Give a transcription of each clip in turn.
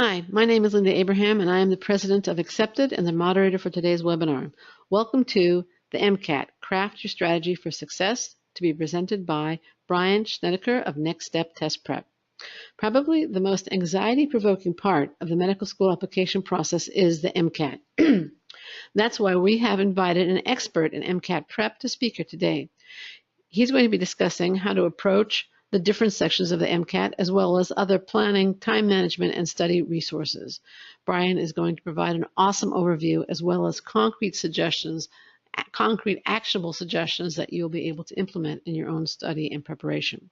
Hi, my name is Linda Abraham, and I am the president of Accepted and the moderator for today's webinar. Welcome to the MCAT, Craft Your Strategy for Success, to be presented by Bryan Schnedeker of Next Step Test Prep. Probably the most anxiety-provoking part of the medical school application process is the MCAT. That's why we have invited an expert in MCAT prep to speak here today. He's going to be discussing how to approach the different sections of the MCAT, as well as other planning, time management, and study resources. Bryan is going to provide an awesome overview, as well as concrete actionable suggestions that you'll be able to implement in your own study and preparation.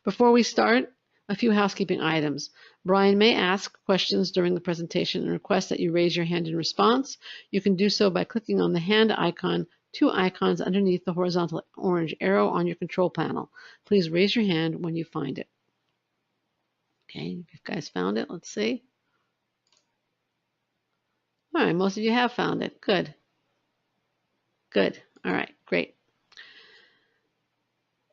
Before we start, a few housekeeping items. Bryan may ask questions during the presentation and request that you raise your hand in response. You can do so by clicking on the hand icon, two icons underneath the horizontal orange arrow on your control panel. Please raise your hand when you find it. Okay, you guys found it? Let's see. All right, most of you have found it. Good. Good. All right, great.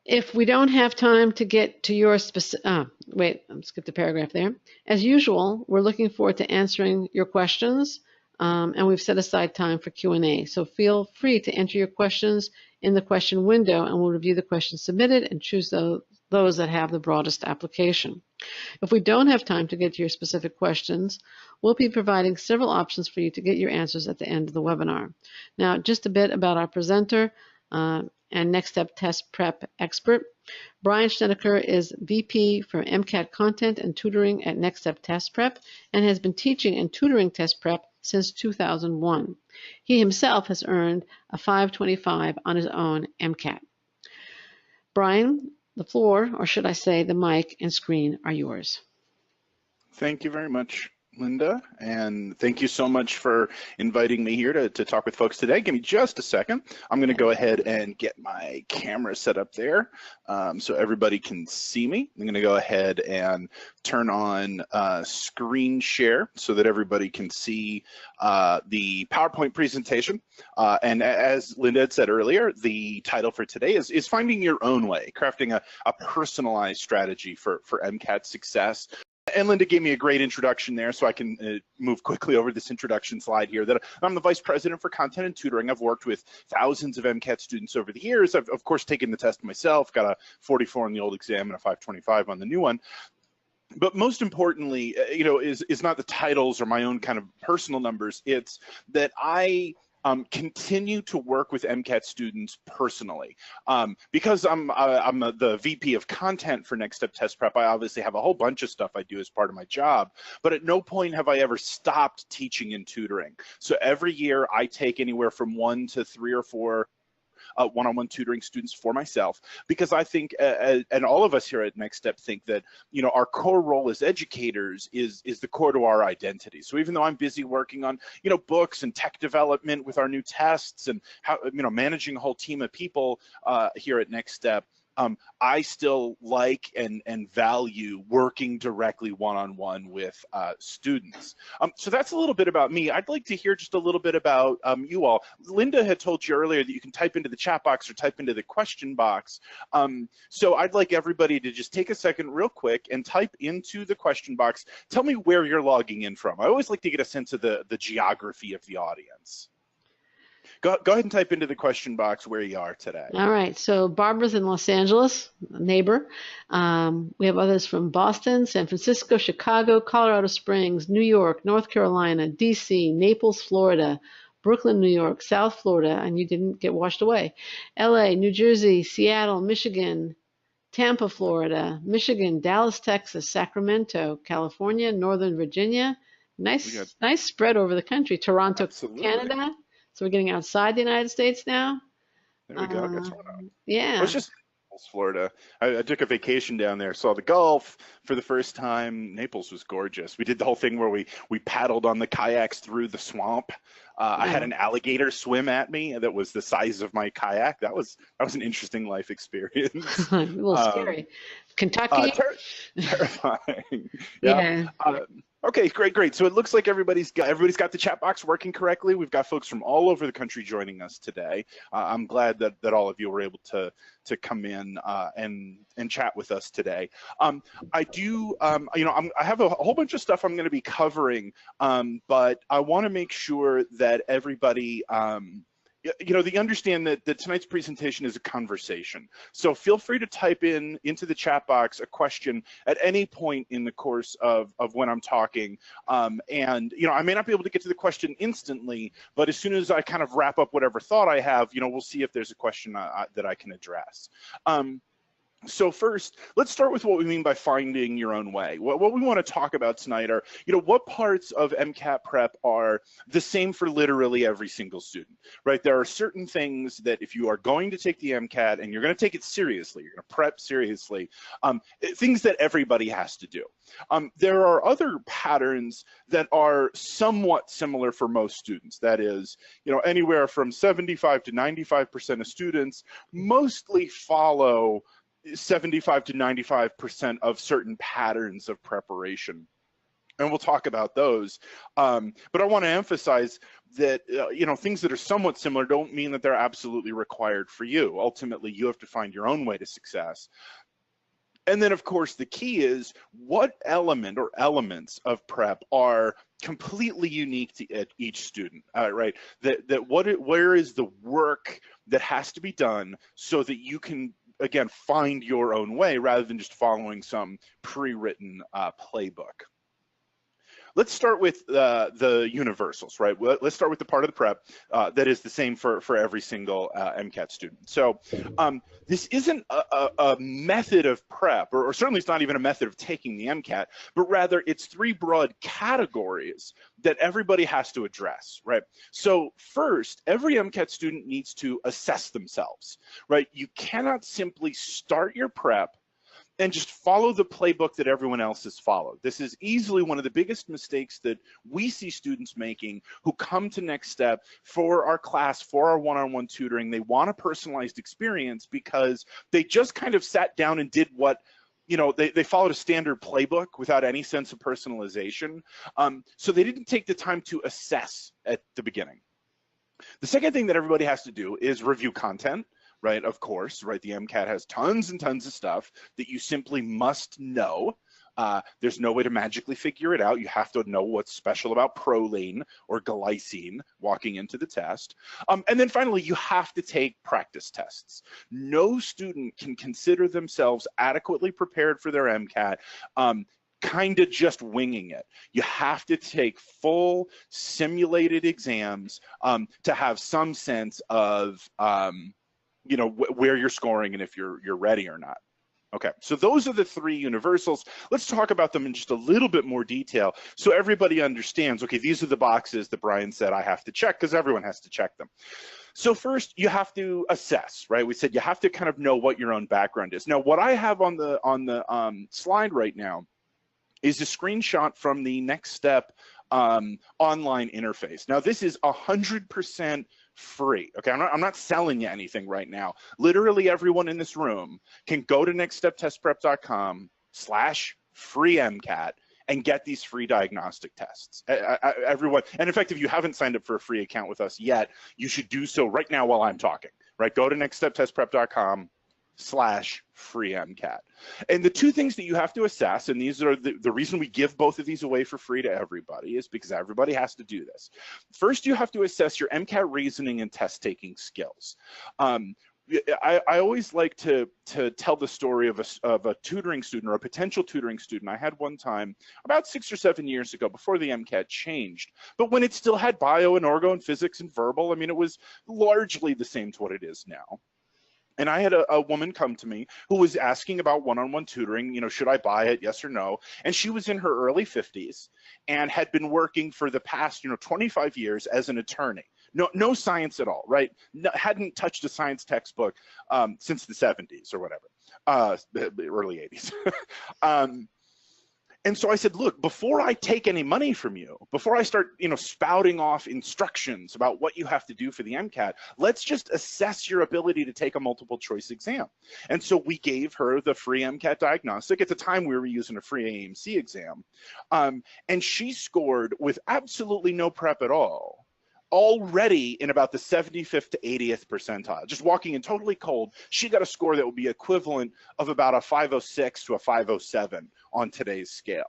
If we don't have time to get to your specific, wait, I skipped a paragraph there. As usual, we're looking forward to answering your questions, and we've set aside time for Q&A. So feel free to enter your questions in the question window, and we'll review the questions submitted and choose those that have the broadest application. If we don't have time to get to your specific questions, we'll be providing several options for you to get your answers at the end of the webinar. Now, just a bit about our presenter and Next Step Test Prep expert. Bryan Schnedeker is VP for MCAT Content and Tutoring at Next Step Test Prep and has been teaching and tutoring test prep since 2001. He himself has earned a 525 on his own MCAT. Bryan, the floor, or should I say the mic and screen, are yours. Thank you very much, Linda, and thank you so much for inviting me here to talk with folks today. Give me just a second. I'm going to go ahead and get my camera set up there so everybody can see me. I'm going to go ahead and turn on screen share so that everybody can see the PowerPoint presentation. And as Linda had said earlier, the title for today is Finding Your Own Way, Crafting a Personalized Strategy for MCAT Success. And Linda gave me a great introduction there, so I can move quickly over this introduction slide here. That I'm the Vice President for Content and Tutoring. I've worked with thousands of MCAT students over the years. I've, of course, taken the test myself, got a 44 on the old exam and a 525 on the new one. But most importantly, is not the titles or my own kind of personal numbers. It's that I continue to work with MCAT students personally. Because I'm the VP of content for Next Step Test Prep, I obviously have a whole bunch of stuff I do as part of my job, but at no point have I ever stopped teaching and tutoring. So every year I take anywhere from 1 to 3 or 4 one-on-one tutoring students for myself, because I think, and all of us here at Next Step think that, our core role as educators is the core to our identity. So even though I'm busy working on, books and tech development with our new tests and how, managing a whole team of people here at Next Step, I still like and value working directly one-on-one with students. So that's a little bit about me. I'd like to hear just a little bit about you all. Linda had told you earlier that you can type into the chat box or type into the question box. So I'd like everybody to just take a second real quick and type into the question box. Tell me where you're logging in from. I always like to get a sense of the geography of the audience. Go ahead and type into the question box where you are today. All right, so Barbara's in Los Angeles, a neighbor. We have others from Boston, San Francisco, Chicago, Colorado Springs, New York, North Carolina, DC, Naples, Florida, Brooklyn, New York, South Florida, and you didn't get washed away, LA, New Jersey, Seattle, Michigan, Tampa, Florida, Michigan, Dallas, Texas, Sacramento, California, Northern Virginia. Nice spread over the country. Toronto, Absolutely. Canada. So we're getting outside the United States now. There we go. Yeah. I was just in Naples, Florida. I took a vacation down there, saw the Gulf for the first time. Naples was gorgeous. We did the whole thing where we paddled on the kayaks through the swamp. I had an alligator swim at me that was the size of my kayak. That was an interesting life experience. A little scary. Kentucky. Terrifying. Yeah. Okay, great. So it looks like everybody's got the chat box working correctly. We've got folks from all over the country joining us today. I'm glad that all of you were able to come in and chat with us today. I do, you know, I have a whole bunch of stuff I'm going to be covering, but I want to make sure that everybody, you know, they understand that tonight's presentation is a conversation. So feel free to type into the chat box a question at any point in the course of when I'm talking. And, you know, I may not be able to get to the question instantly, but as soon as I kind of wrap up whatever thought I have, you know, we'll see if there's a question that I can address. So first, let's start with what we mean by finding your own way. What we want to talk about tonight are, you know, what parts of MCAT prep are the same for literally every single student, right? There are certain things that if you are going to take the MCAT and you're going to take it seriously, you're going to prep seriously, things that everybody has to do. There are other patterns that are somewhat similar for most students. That is, you know, anywhere from 75 to 95% of students mostly follow 75 to 95% of certain patterns of preparation. And we'll talk about those. But I want to emphasize that, you know, things that are somewhat similar don't mean that they're absolutely required for you. Ultimately, you have to find your own way to success. And then, of course, the key is what element or elements of prep are completely unique to each student, right? Where is the work that has to be done so that you can, again, find your own way rather than just following some pre-written playbook. Let's start with the universals, right? Let's start with the part of the prep that is the same for every single MCAT student. So this isn't a method of prep, or certainly it's not even a method of taking the MCAT, but rather it's three broad categories that everybody has to address, right? So first, every MCAT student needs to assess themselves, right? You cannot simply start your prep and just follow the playbook that everyone else has followed. This is easily one of the biggest mistakes that we see students making who come to Next Step for our class, for our one-on-one tutoring. They want a personalized experience because they just kind of sat down and did what, you know, they followed a standard playbook without any sense of personalization. So they didn't take the time to assess at the beginning. The second thing that everybody has to do is review content. Right, of course, right? The MCAT has tons and tons of stuff that you simply must know. There's no way to magically figure it out. You have to know what's special about proline or glycine walking into the test. And then finally, you have to take practice tests. No student can consider themselves adequately prepared for their MCAT kind of just winging it. You have to take full simulated exams to have some sense of you know, where you're scoring and if you're ready or not. Okay, so those are the three universals. Let's talk about them in just a little bit more detail so everybody understands, okay, these are the boxes that Bryan said I have to check because everyone has to check them. So first, you have to assess, right? We said you have to kind of know what your own background is. Now, what I have on the slide right now is a screenshot from the Next Step online interface. Now, this is 100% free. Okay, I'm not selling you anything right now. Literally everyone in this room can go to nextsteptestprep.com/free MCAT and get these free diagnostic tests. Everyone, and in fact, if you haven't signed up for a free account with us yet, you should do so right now while I'm talking, right? Go to nextsteptestprep.com/free MCAT. And the two things that you have to assess, and these are the reason we give both of these away for free to everybody, is because everybody has to do this. First, you have to assess your MCAT reasoning and test taking skills. I always like to tell the story of a tutoring student or a potential tutoring student I had one time about 6 or 7 years ago before the MCAT changed. But when it still had bio and orgo and physics and verbal, I mean, it was largely the same to what it is now. And I had a woman come to me who was asking about one-on-one tutoring, you know, should I buy it, yes or no? And she was in her early 50s and had been working for the past, 25 years as an attorney. No science at all, right? No, hadn't touched a science textbook since the 70s or whatever, the early 80s. And so I said, look, before I take any money from you, before I start, spouting off instructions about what you have to do for the MCAT, let's just assess your ability to take a multiple choice exam. And so we gave her the free MCAT diagnostic. At the time, we were using a free AMC exam. And she scored with absolutely no prep at all. already in about the 75th to 80th percentile. Just walking in totally cold, she got a score that would be equivalent of about a 506 to a 507 on today's scale.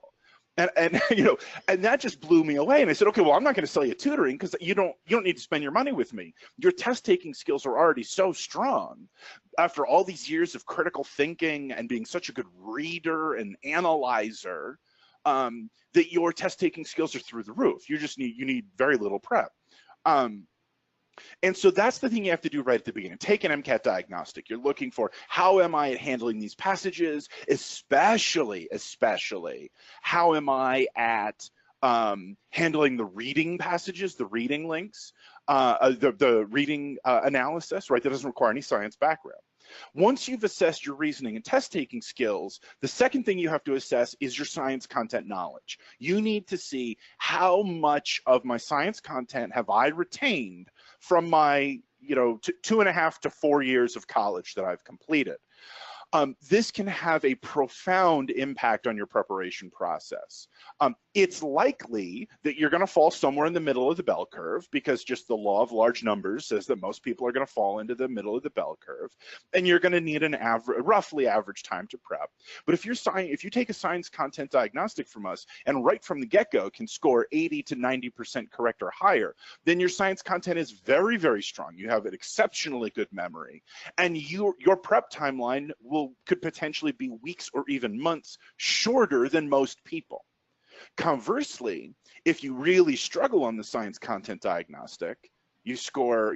And you know, and that just blew me away. And I said, okay, well, I'm not going to sell you tutoring because you don't need to spend your money with me. Your test taking skills are already so strong. After all these years of critical thinking and being such a good reader and analyzer, that your test taking skills are through the roof. You need very little prep. And so that's the thing you have to do right at the beginning. Take an MCAT diagnostic. You're looking for, how am I handling these passages, especially how am I at handling the reading passages, the reading links, the reading analysis, right? That doesn't require any science background. Once you've assessed your reasoning and test taking skills, the second thing you have to assess is your science content knowledge. You need to see, how much of my science content have I retained from my, 2.5 to 4 years of college that I've completed. This can have a profound impact on your preparation process. It's likely that you're going to fall somewhere in the middle of the bell curve, because just the law of large numbers says that most people are going to fall into the middle of the bell curve, and you're going to need an roughly average time to prep. But if you take a science content diagnostic from us and right from the get-go can score 80 to 90% correct or higher, then your science content is very, very strong. You have an exceptionally good memory, and your prep timeline could potentially be weeks or even months shorter than most people. Conversely, if you really struggle on the science content diagnostic, you score,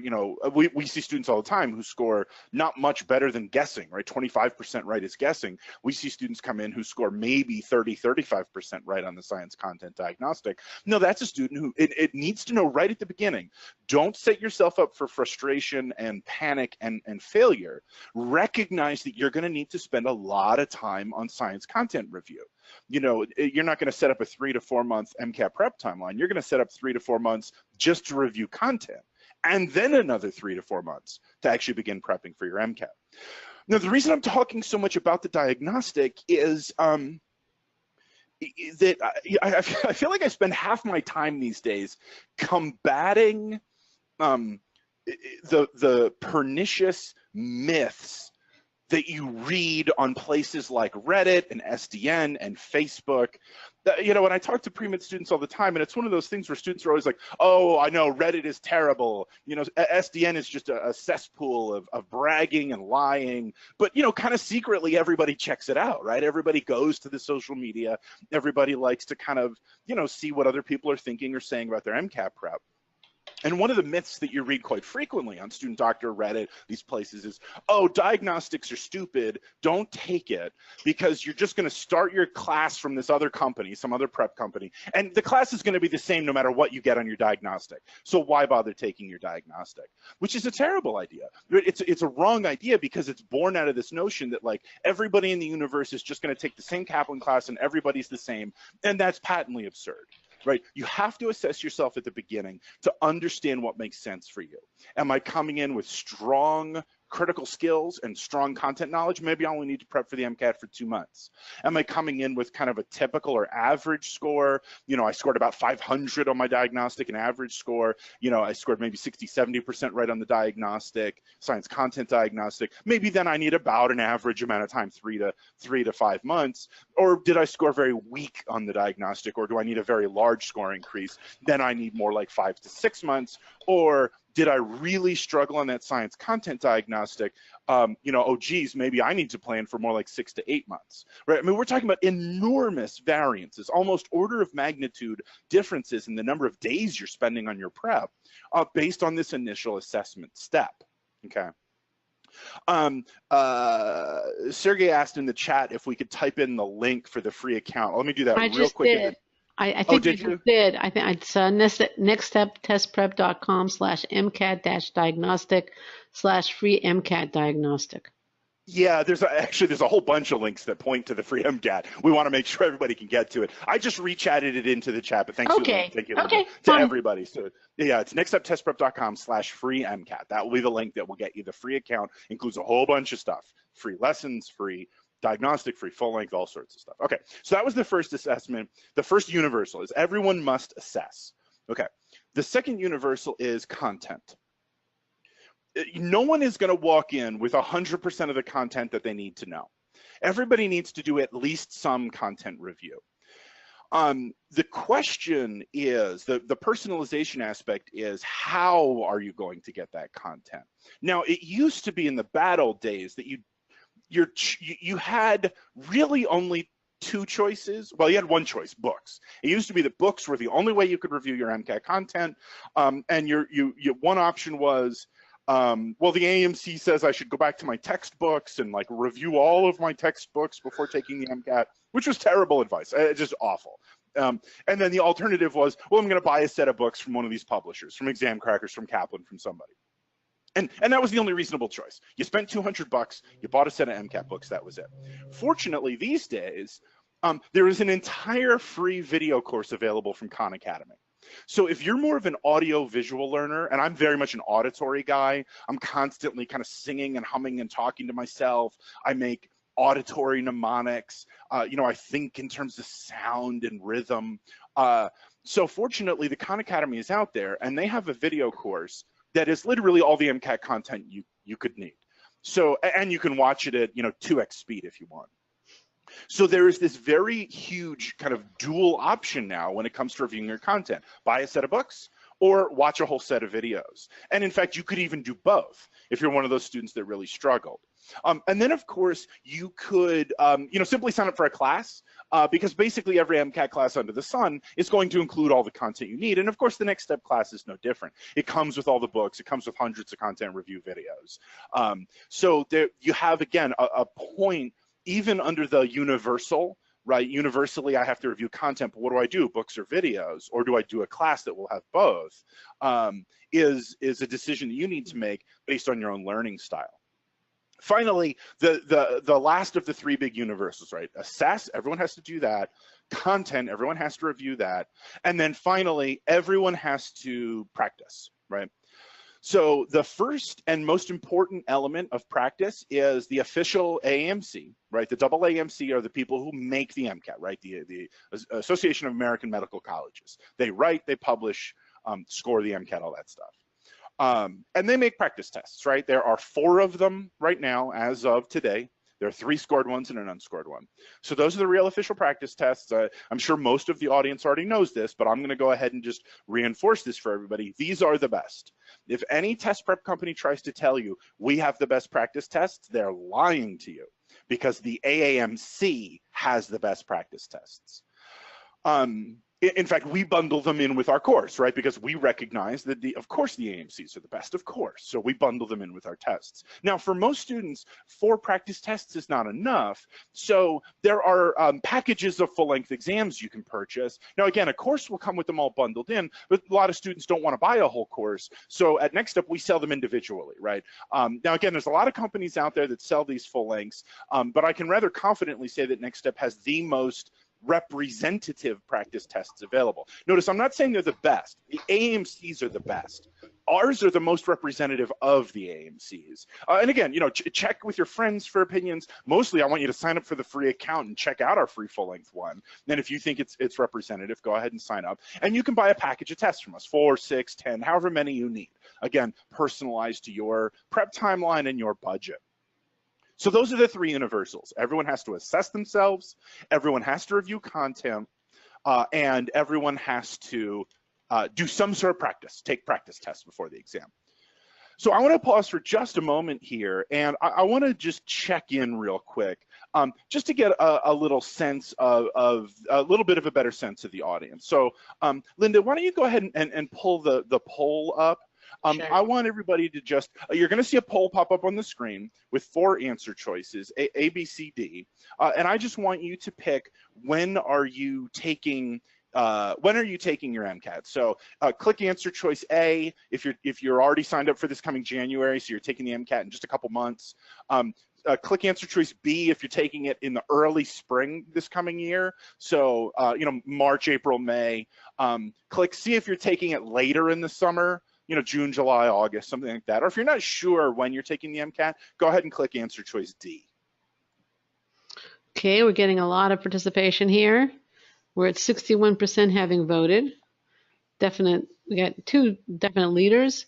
we see students all the time who score not much better than guessing, right? 25% right is guessing. We see students come in who score maybe 30, 35% right on the science content diagnostic. No, that's a student who, it needs to know right at the beginning. Don't set yourself up for frustration and panic and failure. Recognize that you're going to need to spend a lot of time on science content review. You're not going to set up a 3 to 4 month MCAT prep timeline. You're going to set up 3 to 4 months just to review content, and then another 3 to 4 months to actually begin prepping for your MCAT. Now, the reason I'm talking so much about the diagnostic is that I feel like I spend half my time these days combating the pernicious myths that you read on places like Reddit and SDN and Facebook. When I talk to pre-med students all the time, and it's one of those things where students are always like, oh, I know Reddit is terrible. SDN is just a cesspool of bragging and lying, but, kind of secretly everybody checks it out, right? Everybody goes to the social media. Everybody likes to kind of, see what other people are thinking or saying about their MCAT prep. And one of the myths that you read quite frequently on Student Doctor, Reddit, these places is, oh, diagnostics are stupid, don't take it, because you're just going to start your class from this other company, some other prep company, and the class is going to be the same no matter what you get on your diagnostic. So why bother taking your diagnostic? Which is a terrible idea. It's a wrong idea, because it's born out of this notion that, like, everybody in the universe is just going to take the same Kaplan class and everybody's the same, and that's patently absurd. Right? You have to assess yourself at the beginning to understand what makes sense for you. Am I coming in with strong critical skills and strong content knowledge? Maybe I only need to prep for the MCAT for 2 months. Am I coming in with kind of a typical or average score? I scored about 500 on my diagnostic, an average score. I scored maybe 60, 70% right on the diagnostic, science content diagnostic. Maybe then I need about an average amount of time, 3 to 5 months. Or did I score very weak on the diagnostic? Or do I need a very large score increase? Then I need more like 5 to 6 months. Or did I really struggle on that science content diagnostic? Oh geez, maybe I need to plan for more like 6 to 8 months, right? I mean, we're talking about enormous variances, almost order of magnitude differences in the number of days you're spending on your prep based on this initial assessment step, okay? Sergey asked in the chat if we could type in the link for the free account. Let me do that real quick. Did. I think you did. I think it's nextsteptestprep.com/MCAT-diagnostic/free MCAT diagnostic. Yeah, there's a whole bunch of links that point to the free MCAT. We want to make sure everybody can get to it. I just re-chatted it into the chat, but thank you to everybody. So yeah, it's nextsteptestprep.com/free MCAT. That will be the link that will get you the free account. Includes a whole bunch of stuff: free lessons, free diagnostic, free full length, all sorts of stuff. Okay, so that was the first assessment. The first universal is everyone must assess. Okay, The second universal is content. No one is going to walk in with 100% of the content that they need to know. Everybody needs to do at least some content review. The question is, the personalization aspect is, how are you going to get that content? Now, it used to be in the bad old days that you had really only two choices. Well, you had one choice, books. It used to be that books were the only way you could review your MCAT content, and your one option was, well, the AMC says I should go back to my textbooks and like review all of my textbooks before taking the MCAT, which was terrible advice. It's just awful. And then the alternative was, well, I'm going to buy a set of books from one of these publishers, from Exam Crackers, from Kaplan, from somebody. And that was the only reasonable choice. You spent $200, you bought a set of MCAT books, that was it. Fortunately, these days, there is an entire free video course available from Khan Academy. So if you're more of an audio visual learner, and I'm very much an auditory guy, I'm constantly kind of singing and humming and talking to myself. I make auditory mnemonics. You know, I think in terms of sound and rhythm. So fortunately, the Khan Academy is out there, and they have a video course that is literally all the MCAT content you could need. So, and you can watch it at, you know, 2x speed if you want. So there is this very huge kind of dual option now when it comes to reviewing your content. Buy a set of books or watch a whole set of videos. And in fact, you could even do both if you're one of those students that really struggled. And then of course, you could, you know, simply sign up for a class because basically every MCAT class under the sun is going to include all the content you need. And of course, the Next Step class is no different. It comes with all the books. It comes with hundreds of content review videos. So there you have, again, a point, even under the universal, right? Universally, I have to review content, but what do I do? Books or videos? Or do I do a class that will have both? Is a decision that you need to make based on your own learning style. Finally, the last of the three big universals, right? Assess, everyone has to do that. Content, everyone has to review that. And then finally, everyone has to practice, right? So the first and most important element of practice is the official AAMC, right? The double AAMC are the people who make the MCAT, right? The Association of American Medical Colleges. They write, they publish, score the MCAT, all that stuff. And they make practice tests, right? There are 4 of them right now as of today. There are 3 scored ones and an unscored one. So those are the real official practice tests. I'm sure most of the audience already knows this, but I'm going to go ahead and just reinforce this for everybody. These are the best. If any test prep company tries to tell you we have the best practice tests, they're lying to you because the AAMC has the best practice tests. In fact, we bundle them in with our course, right? Because we recognize that, of course, the AMCs are the best, of course. So we bundle them in with our tests. Now, for most students, 4 practice tests is not enough. So there are packages of full-length exams you can purchase. Now, again, a course will come with them all bundled in, but a lot of students don't want to buy a whole course. So at Next Step, we sell them individually, right? Now, again, there's a lot of companies out there that sell these full lengths, but I can rather confidently say that Next Step has the most representative practice tests available. Notice I'm not saying they're the best. The AAMCs are the best. Ours are the most representative of the AAMCs. And again, you know, check with your friends for opinions. Mostly, I want you to sign up for the free account and check out our free full-length one. Then if you think it's representative, go ahead and sign up. And you can buy a package of tests from us, 4, 6, 10, however many you need. Again, personalized to your prep timeline and your budget. So those are the 3 universals. Everyone has to assess themselves, everyone has to review content, and everyone has to do some sort of practice, take practice tests before the exam. So I want to pause for just a moment here, and I want to just check in real quick, just to get a little sense of a little bit of a better sense of the audience. So Linda, why don't you go ahead and pull the poll up? Sure. I want everybody to just, you're going to see a poll pop up on the screen with 4 answer choices, A, B, C, D. And I just want you to pick when are you taking your MCAT. So click answer choice A if you're already signed up for this coming January, so you're taking the MCAT in just a couple months. Click answer choice B if you're taking it in the early spring this coming year. So, you know, March, April, May. Click C if you're taking it later in the summer, you know, June, July, August, something like that. Or if you're not sure when you're taking the MCAT, go ahead and click answer choice D. Okay, we're getting a lot of participation here. We're at 61% having voted. we got 2 definite leaders.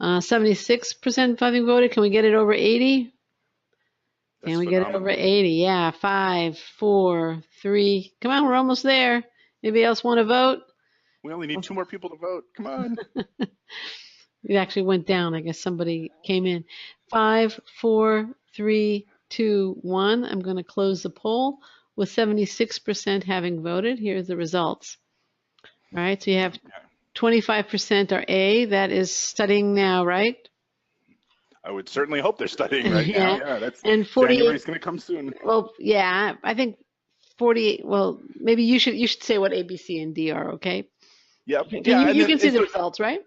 76% having voted. Can we get it over 80? That's Can we get it over phenomenal. 80? Yeah, 5, 4, 3. Come on, we're almost there. Anybody else want to vote? We only need 2 more people to vote. Come on. It actually went down. I guess somebody came in. 5, 4, 3, 2, 1. I'm going to close the poll with 76% having voted. Here's the results. All right, so you have 25% are A. That is studying now, right? I would certainly hope they're studying right now. Yeah. Yeah, that's And 48. January's going to come soon. Well, yeah, I think 48. Well, maybe you should say what A, B, C, and D are. Okay. Yep. Can Yeah, you can see and the so results, right?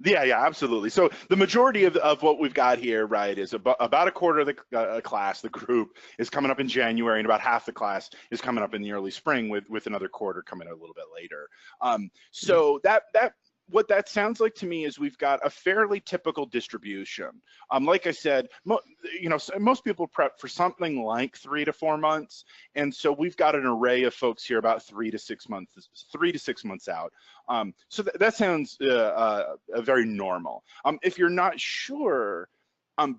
yeah, absolutely. So the majority of what we've got here, right, is about a quarter of the class, the group, is coming up in January, and about half the class is coming up in the early spring, with another quarter coming a little bit later. So that what that sounds like to me is we've got a fairly typical distribution. Like I said, most people prep for something like 3 to 4 months, and so we've got an array of folks here about 3 to 6 months out. So that sounds very normal. If you're not sure,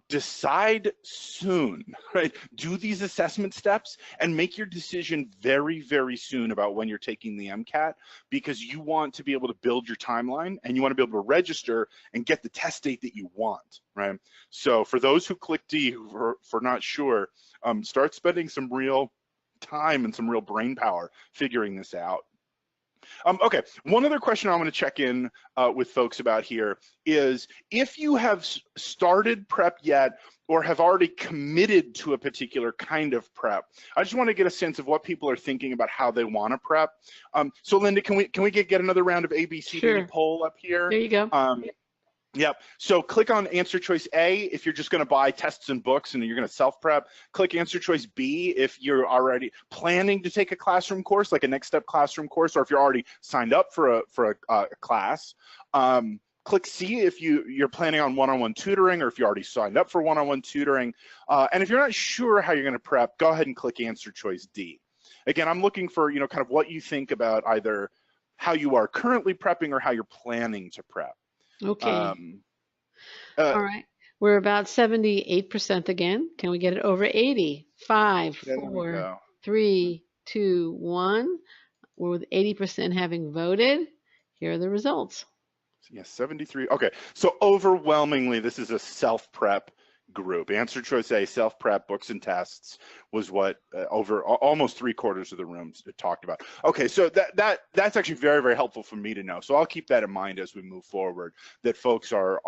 decide soon, right? Do these assessment steps and make your decision very, very soon about when you're taking the MCAT, because you want to be able to build your timeline and you want to be able to register and get the test date that you want, right? So for those who click D for not sure, start spending some real time and some real brain power figuring this out. Okay, one other question I want to check in with folks about here is, if you have started prep yet or have already committed to a particular kind of prep, I just want to get a sense of what people are thinking about how they want to prep. So Linda, can we get another round of ABCD Sure. poll up here? There you go. Yep, so click on answer choice A if you're just going to buy tests and books and you're going to self-prep. Click answer choice B if you're already planning to take a classroom course, like a next step classroom course, or if you're already signed up for a class. Click C if you're planning on one-on-one tutoring, or if you already signed up for one-on-one tutoring. And if you're not sure how you're going to prep, go ahead and click answer choice D. Again, I'm looking for kind of what you think about either how you are currently prepping or how you're planning to prep. Okay. All right. We're about 78% again. Can we get it over 80? 5, 4, 3, 2, 1. We're with 80% having voted. Here are the results. Yes, 73. Okay, so overwhelmingly, this is a self-prep group. Answer choice A, self-prep, books and tests, was what over almost 3/4 of the rooms talked about. Okay, so that's actually very, very helpful for me to know. So I'll keep that in mind as we move forward, that folks are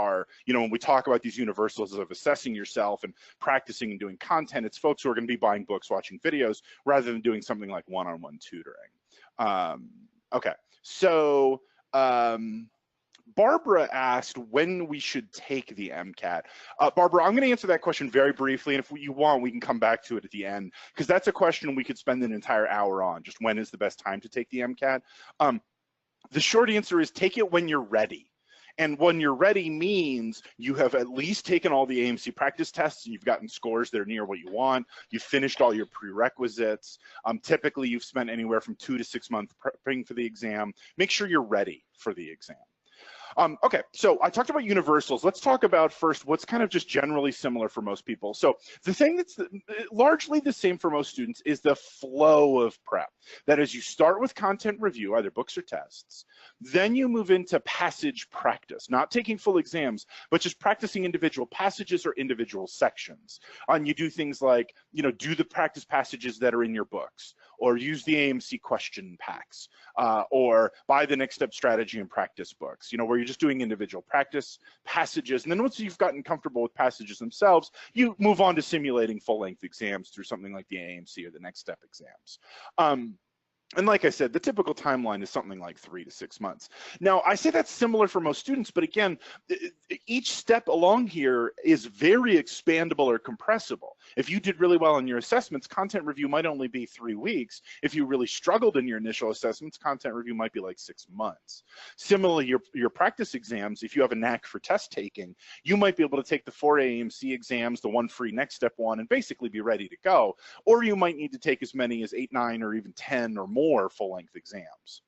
when we talk about these universals of assessing yourself and practicing and doing content, it's folks who are going to be buying books, watching videos, rather than doing something like one-on-one tutoring. Okay, so Barbara asked when we should take the MCAT. Barbara, I'm going to answer that question very briefly, and if you want, we can come back to it at the end, because that's a question we could spend an entire hour on, just when is the best time to take the MCAT. The short answer is take it when you're ready. And when you're ready means you have at least taken all the AMC practice tests and you've gotten scores that are near what you want. You've finished all your prerequisites. Typically, you've spent anywhere from 2 to 6 months prepping for the exam. Make sure you're ready for the exam. Okay, so I talked about universals. Let's talk about first what's kind of just generally similar for most people. So the thing that's largely the same for most students is the flow of prep. That is, you start with content review, either books or tests. Then you move into passage practice, not taking full exams, but just practicing individual passages or individual sections. And you do things like, do the practice passages that are in your books, or use the AMC question packs, or buy the Next Step Strategy and practice books, where you're just doing individual practice passages. And then once you've gotten comfortable with passages themselves, you move on to simulating full-length exams through something like the AMC or the Next Step exams. And like I said, the typical timeline is something like 3 to 6 months. Now, I say that's similar for most students, but again, each step along here is very expandable or compressible. If you did really well in your assessments, content review might only be 3 weeks. If you really struggled in your initial assessments, content review might be like 6 months. Similarly, your practice exams, if you have a knack for test taking, you might be able to take the 4 AMC exams, the 1 free Next Step one, and basically be ready to go. Or you might need to take as many as 8, 9, or even 10 or more full-length exams.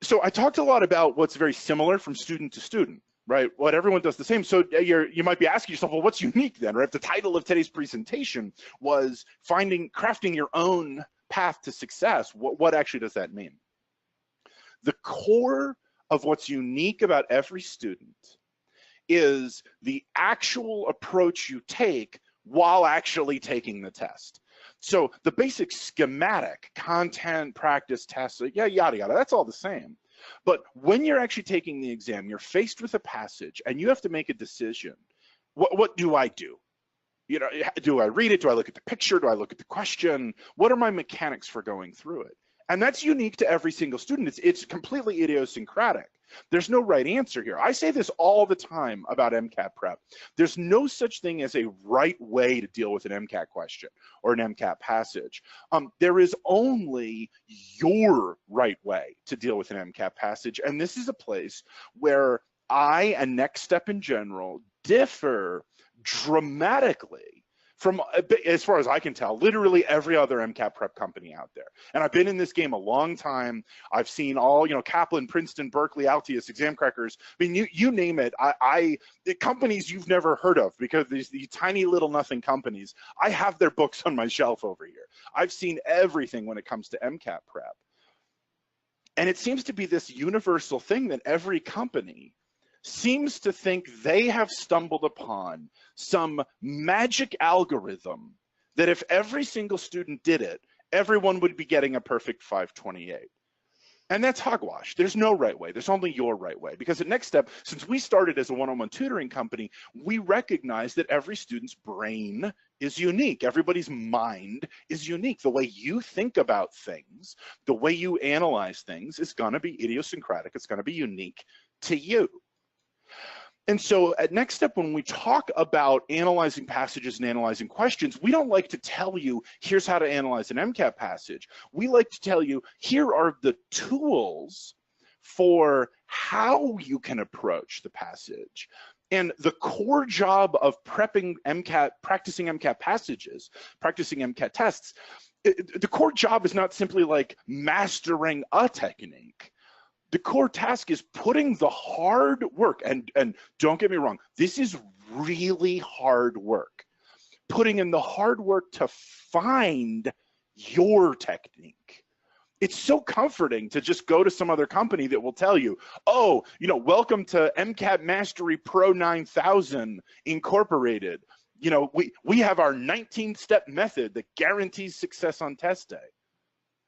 So I talked a lot about what's very similar from student to student, right? What everyone does the same. So you might be asking yourself, well, what's unique then, right? If the title of today's presentation was crafting your own path to success, what actually does that mean? The core of what's unique about every student is the actual approach you take while actually taking the test. So the basic schematic, content, practice, tests, yada, yada, that's all the same. But when you're actually taking the exam, you're faced with a passage and you have to make a decision. What do I do? You know, do I read it? Do I look at the picture? Do I look at the question? What are my mechanics for going through it? And that's unique to every single student. It's completely idiosyncratic. There's no right answer here. I say this all the time about MCAT prep. There's no such thing as a right way to deal with an MCAT question or an MCAT passage. There is only your right way to deal with an MCAT passage. And this is a place where I and Next Step in general differ dramatically from, as far as I can tell, literally every other MCAT prep company out there. And I've been in this game a long time. I've seen all, Kaplan, Princeton, Berkeley, Altius, Exam Crackers. I mean, you name it. The companies you've never heard of, because these tiny little nothing companies, I have their books on my shelf over here. I've seen everything when it comes to MCAT prep. And it seems to be this universal thing that every company seems to think they have stumbled upon some magic algorithm that if every single student did it, everyone would be getting a perfect 528. And that's hogwash. There's no right way. There's only your right way. Because at Next Step, since we started as a one-on-one tutoring company, we recognize that every student's brain is unique. Everybody's mind is unique. The way you think about things, the way you analyze things is going to be idiosyncratic. It's going to be unique to you. And so at Next Step, when we talk about analyzing passages and analyzing questions, we don't like to tell you, here's how to analyze an MCAT passage. We like to tell you, here are the tools for how you can approach the passage. And the core job of practicing MCAT passages, practicing MCAT tests, the core job is not simply like mastering a technique. The core task is putting the hard work, and don't get me wrong, this is really hard work, putting in the hard work to find your technique. It's so comforting to just go to some other company that will tell you, oh, welcome to MCAT Mastery Pro 9000 Incorporated. We have our 19-step method that guarantees success on test day.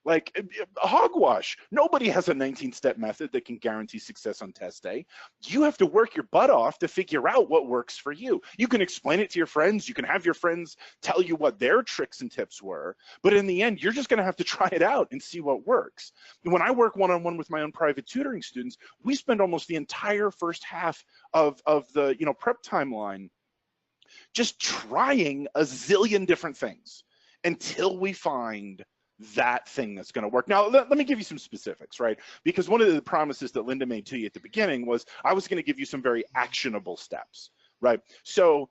Like, hogwash. Nobody has a 19-step method that can guarantee success on test day. You have to work your butt off to figure out what works for you. You can explain it to your friends. You can have your friends tell you what their tricks and tips were. But in the end, you're just going to have to try it out and see what works. When I work one-on-one with my own private tutoring students, we spend almost the entire first half of the prep timeline just trying a zillion different things until we find that thing that's going to work. Now, let me give you some specifics, right? Because one of the promises that Linda made to you at the beginning was I was going to give you some very actionable steps, right? So,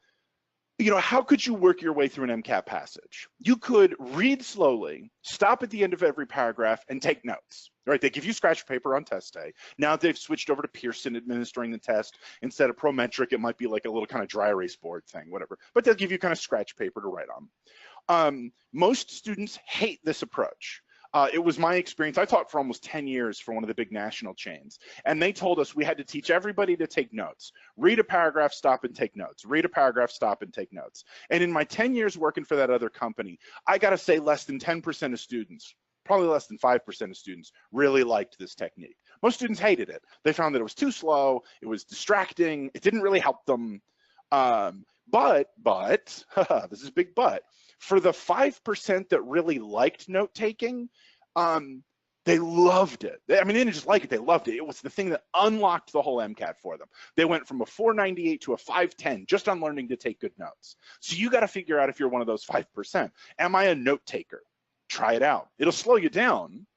how could you work your way through an MCAT passage? You could read slowly, stop at the end of every paragraph, and take notes, right? They give you scratch paper on test day. Now they've switched over to Pearson administering the test. Instead of Prometric, it might be like a little kind of dry erase board thing, whatever. But they'll give you kind of scratch paper to write on. Most students hate this approach. It was my experience. I taught for almost 10 years for one of the big national chains, and they told us we had to teach everybody to take notes. Read a paragraph, stop and take notes. Read a paragraph, stop and take notes. And in my 10 years working for that other company, I got to say less than 10% of students, probably less than 5% of students, really liked this technique. Most students hated it. They found that it was too slow, it was distracting, it didn't really help them. But, this is a big but, for the 5% that really liked note-taking, they loved it. I mean, they didn't just like it, they loved it. It was the thing that unlocked the whole MCAT for them. They went from a 498 to a 510 just on learning to take good notes. So you got to figure out if you're one of those 5%. Am I a note taker? Try it out. It'll slow you down,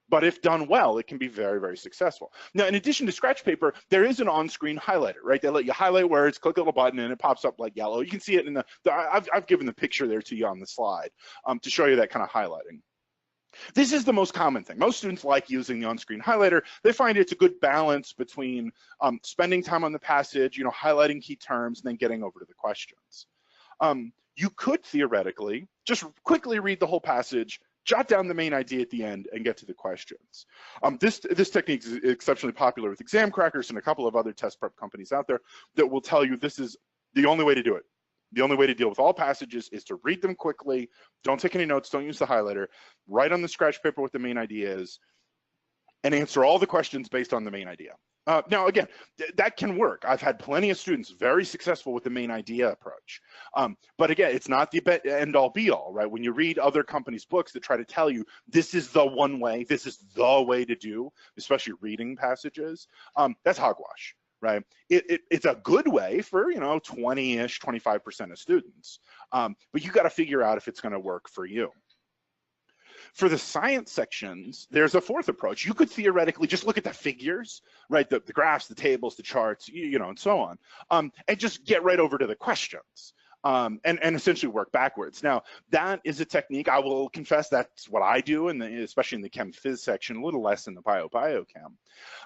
but if done well, it can be very, very successful. Now, in addition to scratch paper, there is an on-screen highlighter, right? They let you highlight words, click a little button, and it pops up like yellow. You can see it in I've given the picture there to you on the slide to show you that kind of highlighting. This is the most common thing. Most students like using the on-screen highlighter. They find it's a good balance between spending time on the passage, highlighting key terms, and then getting over to the questions. You could theoretically just quickly read the whole passage, jot down the main idea at the end, and get to the questions. This technique is exceptionally popular with exam crackers and a couple of other test prep companies out there that will tell you this is the only way to do it. The only way to deal with all passages is to read them quickly, don't take any notes, don't use the highlighter, write on the scratch paper what the main idea is, and answer all the questions based on the main idea. Now, again, that can work. I've had plenty of students very successful with the main idea approach. But again, it's not the end-all be-all, right? When you read other companies' books that try to tell you this is the one way, this is the way to do, especially reading passages, that's hogwash. Right, it's a good way for 20-ish, 25% of students, but you got to figure out if it's going to work for you. For the science sections, there's a fourth approach. You could theoretically just look at the figures, right, the graphs, the tables, the charts, and so on, and just get right over to the questions. And essentially work backwards. Now, that is a technique, I will confess, that's what I do, especially in the Chem Phys section, a little less in the Biochem.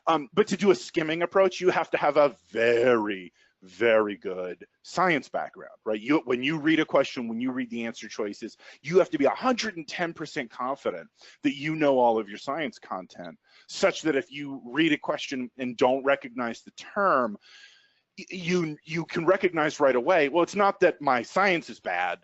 But to do a skimming approach, you have to have a very, very good science background, right? When you read a question, when you read the answer choices, you have to be 110% confident that you know all of your science content, such that if you read a question and don't recognize the term, you can recognize right away, well, it's not that my science is bad,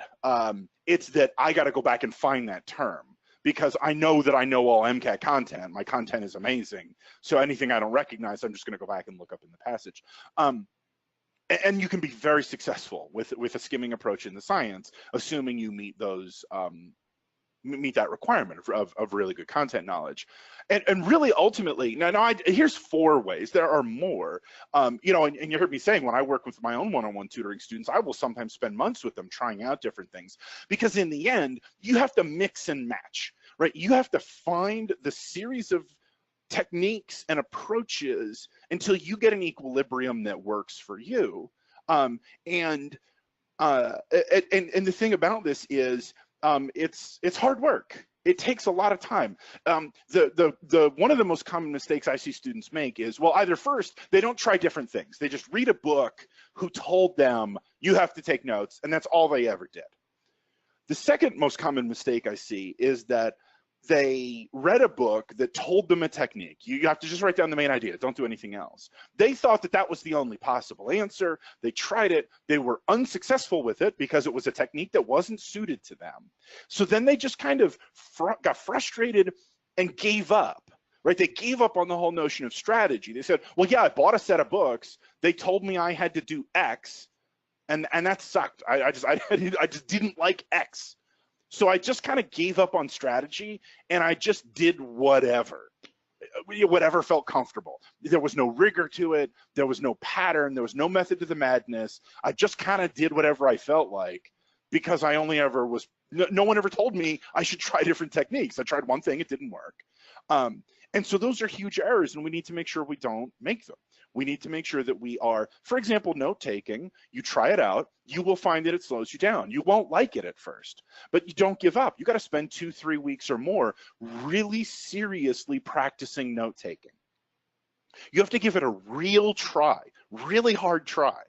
it's that I got to go back and find that term, because I know that I know all MCAT content. My content is amazing, so anything I don't recognize, I'm just going to go back and look up in the passage. And you can be very successful with a skimming approach in the science, assuming you meet those meet that requirement of really good content knowledge. And really ultimately, now here's 4 ways. There are more, and you heard me saying, when I work with my own one-on-one tutoring students, I will sometimes spend months with them trying out different things, because in the end, you have to mix and match, right? You have to find the series of techniques and approaches until you get an equilibrium that works for you. And the thing about this is, it's hard work. It takes a lot of time. One of the most common mistakes I see students make is, well, either first, they don't try different things. They just read a book who told them you have to take notes, and that's all they ever did. The second most common mistake I see is that they read a book that told them a technique. You have to just write down the main idea, don't do anything else. They thought that that was the only possible answer. They tried it, they were unsuccessful with it because it was a technique that wasn't suited to them. So then they just kind of got frustrated and gave up, right? They gave up on the whole notion of strategy. They said, well, yeah, I bought a set of books. They told me I had to do X, and that sucked. I just didn't like X. So I just kind of gave up on strategy, and I just did whatever felt comfortable. There was no rigor to it. There was no pattern. There was no method to the madness. I just kind of did whatever I felt like, because I only ever was, no one ever told me I should try different techniques. I tried one thing, it didn't work. And so those are huge errors, and we need to make sure we don't make them. We need to make sure that we are, for example, note-taking, you try it out, you will find that it slows you down. You won't like it at first, but you don't give up. You got to spend 2-3 weeks or more really seriously practicing note-taking. You have to give it a real try, really hard try.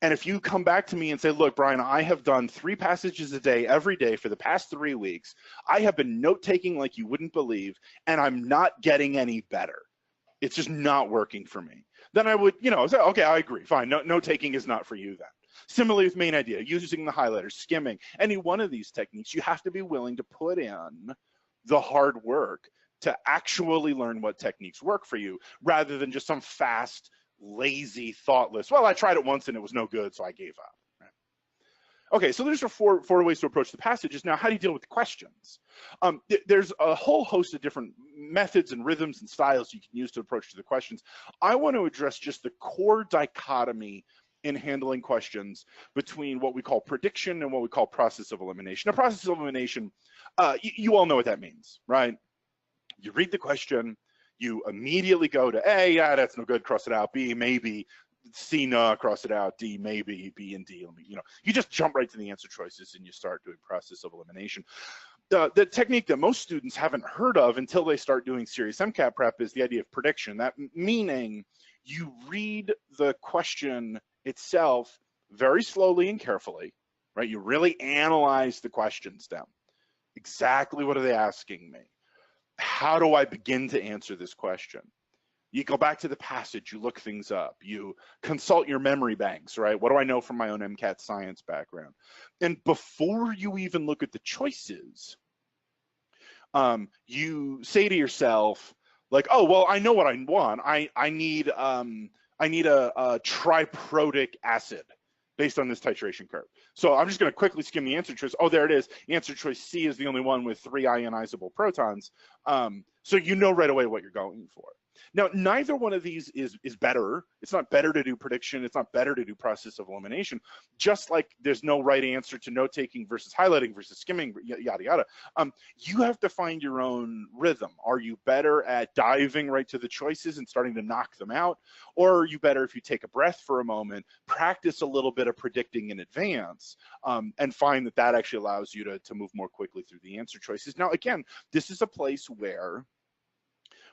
And if you come back to me and say, look, Bryan, I have done 3 passages a day every day for the past 3 weeks. I have been note-taking like you wouldn't believe, and I'm not getting any better. It's just not working for me. Then I would, say, okay, I agree, fine, note-taking is not for you then. Similarly with main idea, using the highlighter, skimming, any one of these techniques, you have to be willing to put in the hard work to actually learn what techniques work for you, rather than just some fast, lazy, thoughtless, well, I tried it once and it was no good, so I gave up. Right? Okay, so there's 4 ways to approach the passages. Now, how do you deal with the questions? There's a whole host of different methods and rhythms and styles you can use to approach the questions. I want to address just the core dichotomy in handling questions between what we call prediction and what we call process of elimination. Now, process of elimination, you all know what that means, right? You read the question, you immediately go to A, yeah, that's no good, cross it out. B, maybe. C, no, cross it out. D, maybe. B and D, you just jump right to the answer choices and you start doing process of elimination. the technique that most students haven't heard of until they start doing serious MCAT prep is the idea of prediction. That meaning you read the question itself very slowly and carefully, right? You really analyze the questions down. Exactly what are they asking me? How do I begin to answer this question? You go back to the passage, you look things up, you consult your memory banks, right? What do I know from my own MCAT science background? And before you even look at the choices, you say to yourself, like, oh, well, I know what I want. I need a triprotic acid based on this titration curve. So I'm just going to quickly skim the answer choice. Oh, there it is. Answer choice C is the only one with 3 ionizable protons. So you know right away what you're going for. Now, neither one of these is better. It's not better to do prediction. It's not better to do process of elimination. Just like there's no right answer to note taking versus highlighting versus skimming, yada, yada. You have to find your own rhythm. Are you better at diving right to the choices and starting to knock them out? Or are you better if you take a breath for a moment, practice a little bit of predicting in advance, and find that actually allows you to move more quickly through the answer choices. Now, again, this is a place where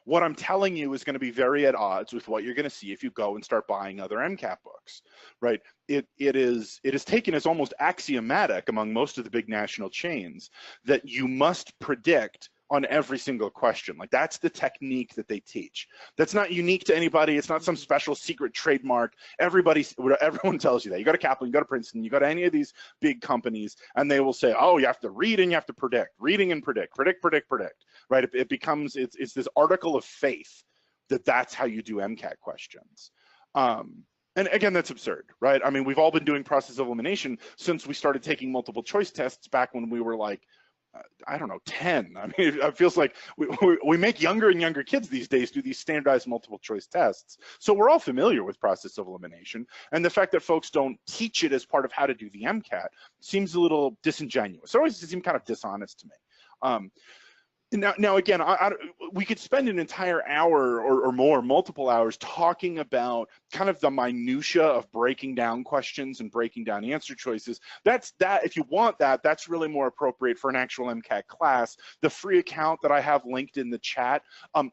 what I'm telling you is going to be very at odds with what you're going to see if you go and start buying other MCAT books, right? It is taken as almost axiomatic among most of the big national chains that you must predict on every single question. Like, that's the technique that they teach. That's not unique to anybody. It's not some special secret trademark. Everyone tells you that. You go to Kaplan, you go to Princeton, you go to any of these big companies, and they will say, oh, you have to read and you have to predict, reading and predict, right? It becomes, it's this article of faith that that's how you do MCAT questions. And again, that's absurd, right? I mean, we've all been doing process of elimination since we started taking multiple choice tests back when we were like, I don't know, 10. I mean, it feels like we make younger and younger kids these days do these standardized multiple choice tests. So we're all familiar with process of elimination. And the fact that folks don't teach it as part of how to do the MCAT seems a little disingenuous. It always seems kind of dishonest to me. Now again, we could spend an entire hour or more, multiple hours, talking about kind of the minutia of breaking down questions and breaking down answer choices. If you want that, that's really more appropriate for an actual MCAT class. The free account that I have linked in the chat,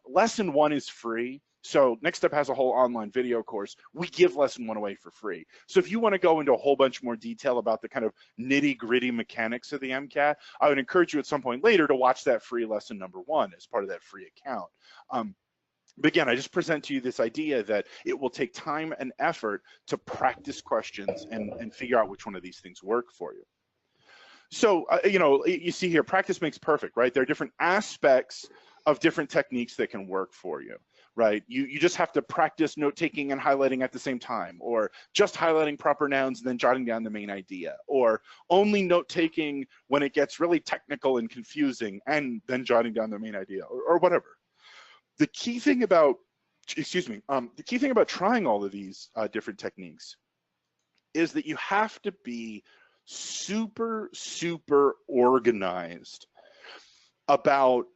lesson 1 is free. So Next Step has a whole online video course. We give lesson 1 away for free. So if you want to go into a whole bunch more detail about the kind of nitty-gritty mechanics of the MCAT, I would encourage you at some point later to watch that free lesson number 1 as part of that free account. But again, I just present to you this idea that it will take time and effort to practice questions and figure out which one of these things work for you. So, you see here, practice makes perfect, right? There are different aspects of different techniques that can work for you. Right, you just have to practice note taking and highlighting at the same time, or just highlighting proper nouns and then jotting down the main idea, or only note taking when it gets really technical and confusing and then jotting down the main idea, or whatever. The key thing about, the key thing about trying all of these different techniques is that you have to be super organized about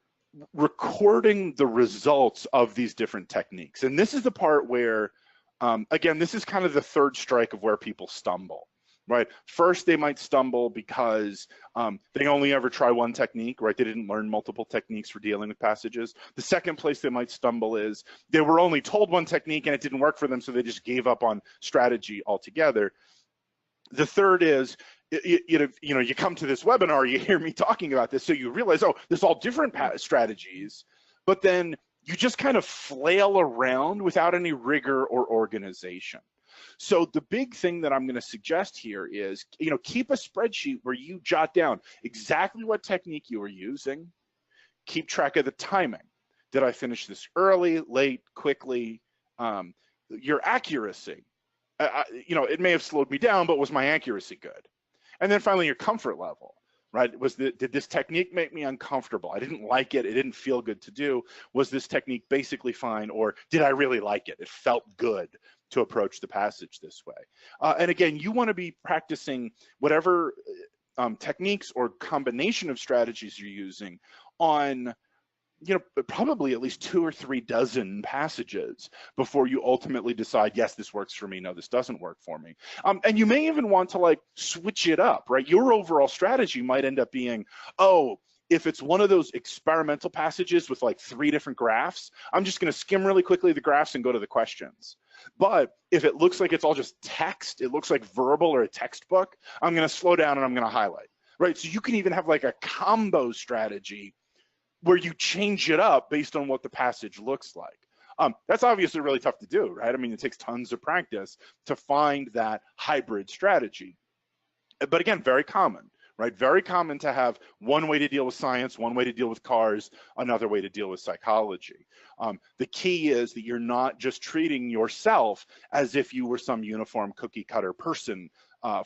recording the results of these different techniques. And this is the part where, again, this is kind of the third strike of where people stumble, right? First, they might stumble because they only ever try one technique, right? They didn't learn multiple techniques for dealing with passages. The second place they might stumble is they were only told one technique and it didn't work for them, so they just gave up on strategy altogether. The third is, you come to this webinar, you hear me talking about this, so you realize, oh, there's all different strategies, but then you just kind of flail around without any rigor or organization. So the big thing that I'm going to suggest here is, keep a spreadsheet where you jot down exactly what technique you are using, keep track of the timing. Did I finish this early, late, quickly? Your accuracy. It may have slowed me down, but was my accuracy good? And then finally, your comfort level, right? Did this technique make me uncomfortable? I didn't like it. It didn't feel good to do. Was this technique basically fine, or did I really like it? It felt good to approach the passage this way. And again, you want to be practicing whatever techniques or combination of strategies you're using on probably at least 2 or 3 dozen passages before you ultimately decide, yes, this works for me, no, this doesn't work for me. And you may even want to switch it up, right? Your overall strategy might end up being, oh, If it's one of those experimental passages with like 3 different graphs, I'm just going to skim really quickly the graphs and go to the questions. But if it looks like it's all just text, it looks like verbal or a textbook, I'm going to slow down and I'm going to highlight, right? So you can even have like a combo strategy where you change it up based on what the passage looks like. That's obviously really tough to do, right? I mean, it takes tons of practice to find that hybrid strategy. But again, very common, right? Very common to have one way to deal with science, one way to deal with cars, another way to deal with psychology. The key is that you're not just treating yourself as if you were some uniform cookie cutter person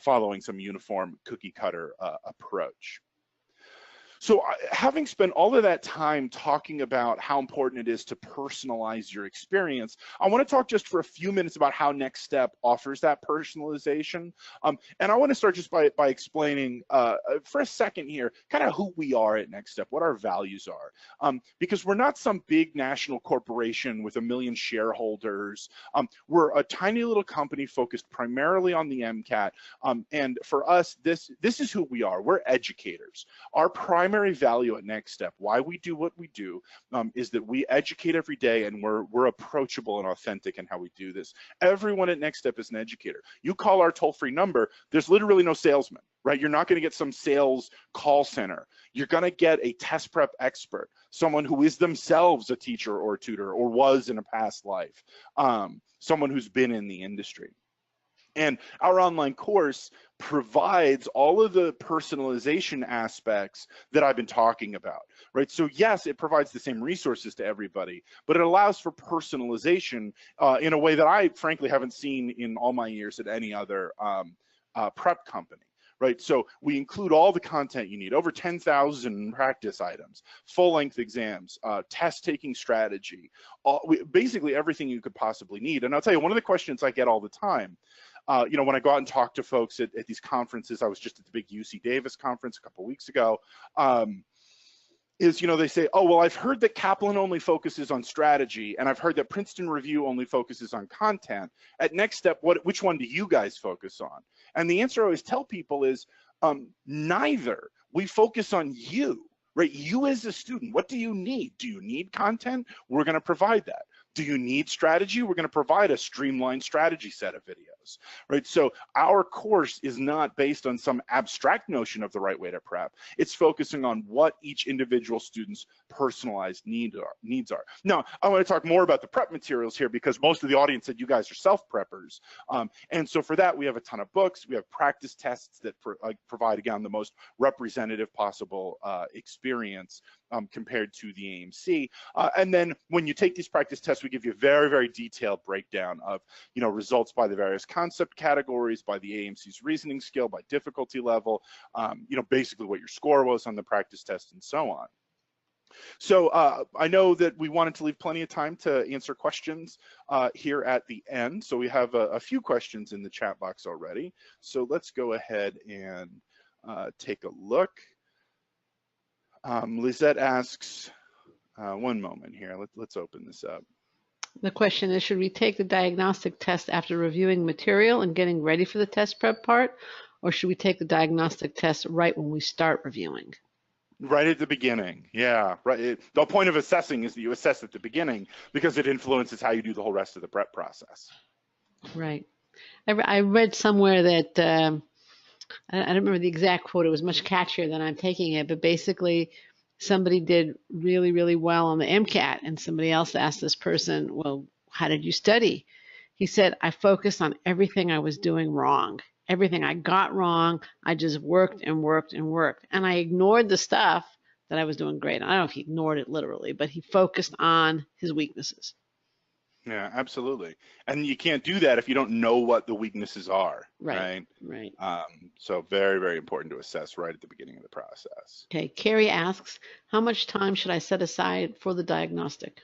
following some uniform cookie cutter approach. So having spent all of that time talking about how important it is to personalize your experience, I want to talk just for a few minutes about how Next Step offers that personalization. And I want to start just by explaining for a second here, kind of who we are at Next Step, what our values are. Because we're not some big national corporation with 1 million shareholders. We're a tiny little company focused primarily on the MCAT. And for us, this is who we are. We're educators. Our primary value at Next Step, why we do what we do, is that we educate every day, and we're approachable and authentic in how we do this. Everyone at Next Step is an educator. You call our toll-free number, there's literally no salesman, right? You're not going to get some sales call center. You're going to get a test prep expert, someone who is themselves a teacher or tutor or was in a past life, someone who's been in the industry. And our online course provides all of the personalization aspects that I've been talking about, right? So yes, it provides the same resources to everybody, but it allows for personalization in a way that I frankly haven't seen in all my years at any other prep company. Right, so we include all the content you need, over 10,000 practice items, full-length exams, test-taking strategy, basically everything you could possibly need. And I'll tell you, one of the questions I get all the time, you know, when I go out and talk to folks at these conferences, I was just at the big UC Davis conference a couple of weeks ago, is, you know, they say, oh, well, I've heard that Kaplan only focuses on strategy, and I've heard that Princeton Review only focuses on content. At Next Step, which one do you guys focus on? And the answer I always tell people is neither. We focus on you, right? You as a student, what do you need? Do you need content? We're going to provide that. Do you need strategy? We're going to provide a streamlined strategy set of videos, right? So our course is not based on some abstract notion of the right way to prep. It's focusing on what each individual student's personalized needs are. Now, I want to talk more about the prep materials here because most of the audience said you guys are self-preppers. And so for that, we have a ton of books. We have practice tests that provide, again, the most representative possible experience compared to the AMC. And then when you take these practice tests, we give you a very, very detailed breakdown of, you know, results by the various concept categories, by the AMC's reasoning scale, by difficulty level, you know, basically what your score was on the practice test and so on. So I know that we wanted to leave plenty of time to answer questions here at the end. So we have a few questions in the chat box already. So let's go ahead and take a look. Lizette asks, one moment here, let's open this up. The question is, should we take the diagnostic test after reviewing material and getting ready for the test prep part, or should we take the diagnostic test right when we start reviewing? Right at the beginning, yeah. Right. The point of assessing is that you assess at the beginning because it influences how you do the whole rest of the prep process. Right. I read somewhere that, I don't remember the exact quote, it was much catchier than I'm taking it, but basically somebody did really, really well on the MCAT, and somebody else asked this person, well, how did you study? He said, I focused on everything I was doing wrong. Everything I got wrong, I just worked and worked and worked. And I ignored the stuff that I was doing great. I don't know if he ignored it literally, but he focused on his weaknesses. Yeah, absolutely. And you can't do that if you don't know what the weaknesses are, right? Right. So very, very important to assess right at the beginning of the process. Okay, Carrie asks, how much time should I set aside for the diagnostic?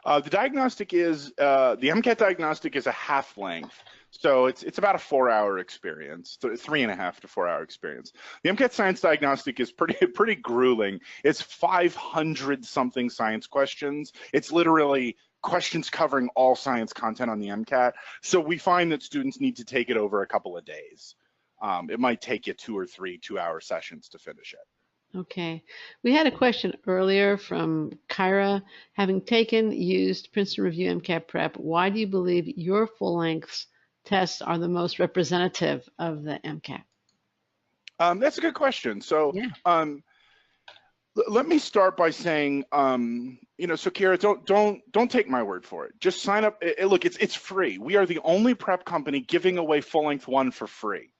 The diagnostic is, the MCAT diagnostic is a half length. So it's about a 4-hour experience, 3.5 to 4 hour experience. The MCAT science diagnostic is pretty grueling. It's 500 something science questions. It's literally questions covering all science content on the MCAT. So we find that students need to take it over a couple of days. It might take you 2 or 3 2-hour sessions to finish it. Okay. We had a question earlier from Kyra. Having used Princeton Review MCAT Prep, why do you believe your full-length tests are the most representative of the MCAT? That's a good question. So Yeah. let me start by saying, so Kira, don't take my word for it. Just sign up. Look, it's free. We are the only prep company giving away full-length 1 for free.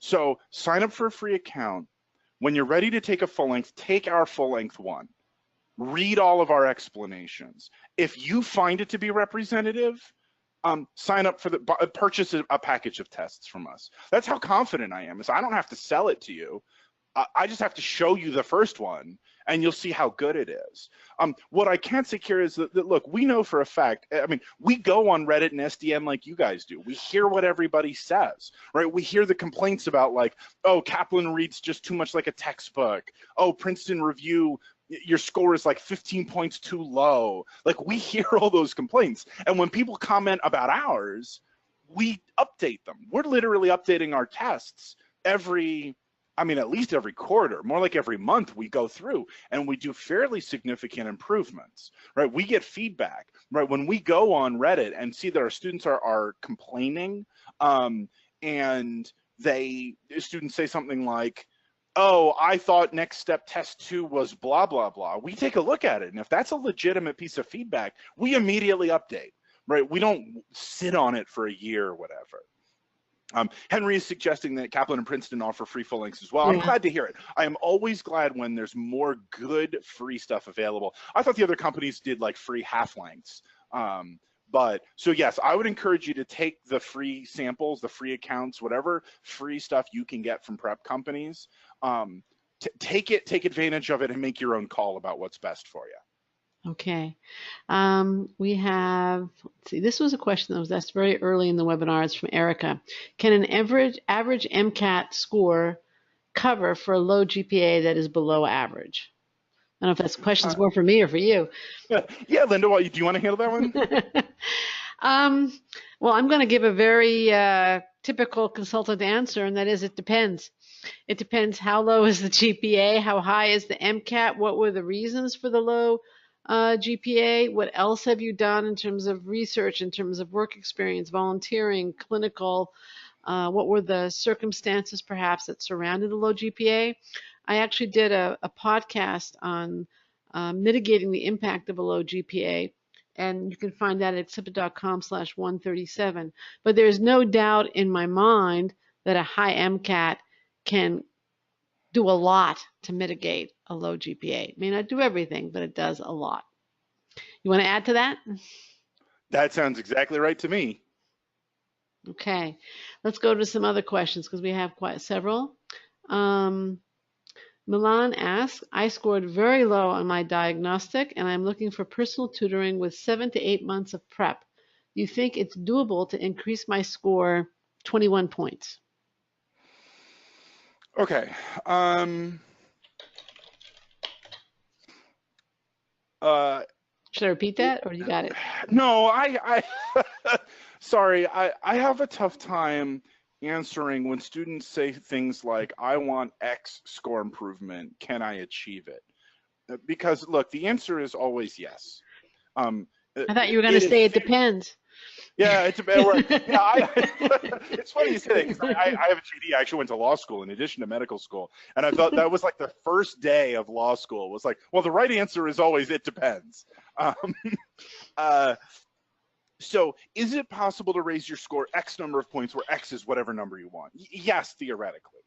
So sign up for a free account. When you're ready to take a full-length, take our full-length 1. Read all of our explanations. If you find it to be representative, sign up for purchase a package of tests from us. That's how confident I am. Is I don't have to sell it to you. I just have to show you the first one, and you'll see how good it is. What I can't say, Kira, is that look, we know for a fact, I mean, we go on Reddit and SDN like you guys do. We hear what everybody says, right? We hear the complaints about like, oh, Kaplan reads just too much like a textbook. Oh, Princeton Review, your score is like 15 points too low. Like, we hear all those complaints. And when people comment about ours, we update them. We're literally updating our tests at least every quarter, more like every month. We go through and we do fairly significant improvements, right? We get feedback, right? When we go on Reddit and see that our students are complaining, and students say something like, oh, I thought next step test 2 was blah, blah, blah. We take a look at it. And if that's a legitimate piece of feedback, we immediately update, right? We don't sit on it for a year or whatever. Henry is suggesting that Kaplan and Princeton offer free full lengths as well. I'm glad to hear it. I am always glad when there's more good free stuff available. I thought the other companies did like free half lengths. But so yes, I would encourage you to take the free samples, the free accounts, whatever free stuff you can get from prep companies. Take advantage of it and make your own call about what's best for you. Okay. We have, let's see, this was a question that was asked very early in the webinar. It's from Erica. Can an average MCAT score cover for a low GPA that is below average? I don't know if that's questions more for me or for you. Yeah, Linda, do you want to handle that one? Well, I'm going to give a very typical consultant answer, and that is it depends. It depends how low is the GPA, how high is the MCAT, what were the reasons for the low GPA, what else have you done in terms of research, in terms of work experience, volunteering, clinical, what were the circumstances perhaps that surrounded the low GPA. I actually did a podcast on mitigating the impact of a low GPA, and you can find that at accepted.com/137. But there's no doubt in my mind that a high MCAT can do a lot to mitigate a low GPA. It may not do everything, but it does a lot. You want to add to that? That sounds exactly right to me. Okay, let's go to some other questions because we have quite several. Milan asks, I scored very low on my diagnostic and I'm looking for personal tutoring with 7 to 8 months of prep. Do you think it's doable to increase my score 21 points? Okay. Should I repeat that, or you got it? No, I sorry, I have a tough time answering when students say things like, I want X score improvement, can I achieve it? Because look, the answer is always yes. I thought you were going to say it depends. Yeah, it's funny you say that because I have a GD. I actually went to law school in addition to medical school, and I thought that was like the first day of law school was like, well, the right answer is always it depends. So is it possible to raise your score X number of points where X is whatever number you want? Yes, theoretically.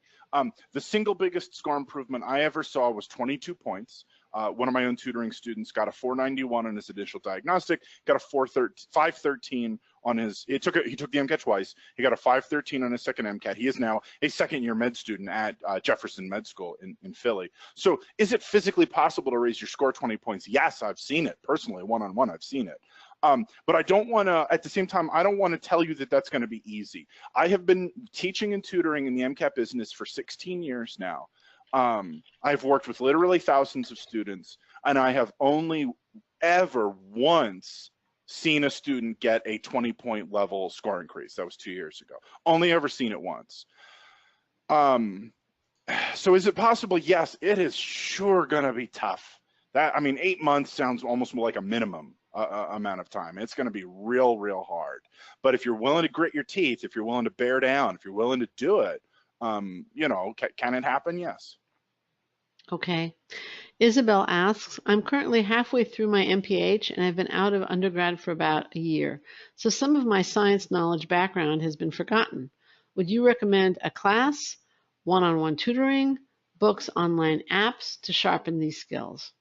The single biggest score improvement I ever saw was 22 points. One of my own tutoring students got a 491 on his initial diagnostic, got a 513 on his, he took the MCAT twice. He got a 513 on his second MCAT. He is now a second-year med student at Jefferson Med School in Philly. So is it physically possible to raise your score 20 points? Yes, I've seen it. Personally, one-on-one, I've seen it. But I don't want to, at the same time, I don't want to tell you that that's going to be easy. I have been teaching and tutoring in the MCAT business for 16 years now. I've worked with literally thousands of students, and I have only ever once seen a student get a 20-point level score increase. That was 2 years ago. Only ever seen it once. So is it possible? Yes, it is sure going to be tough. I mean, 8 months sounds almost more like a minimum amount of time. It's going to be real, real hard. But if you're willing to grit your teeth, if you're willing to bear down, if you're willing to do it, can it happen? Yes. Okay. Isabel asks, I'm currently halfway through my MPH and I've been out of undergrad for about a year. So some of my science knowledge background has been forgotten. Would you recommend a class, one-on-one tutoring, books, online apps to sharpen these skills?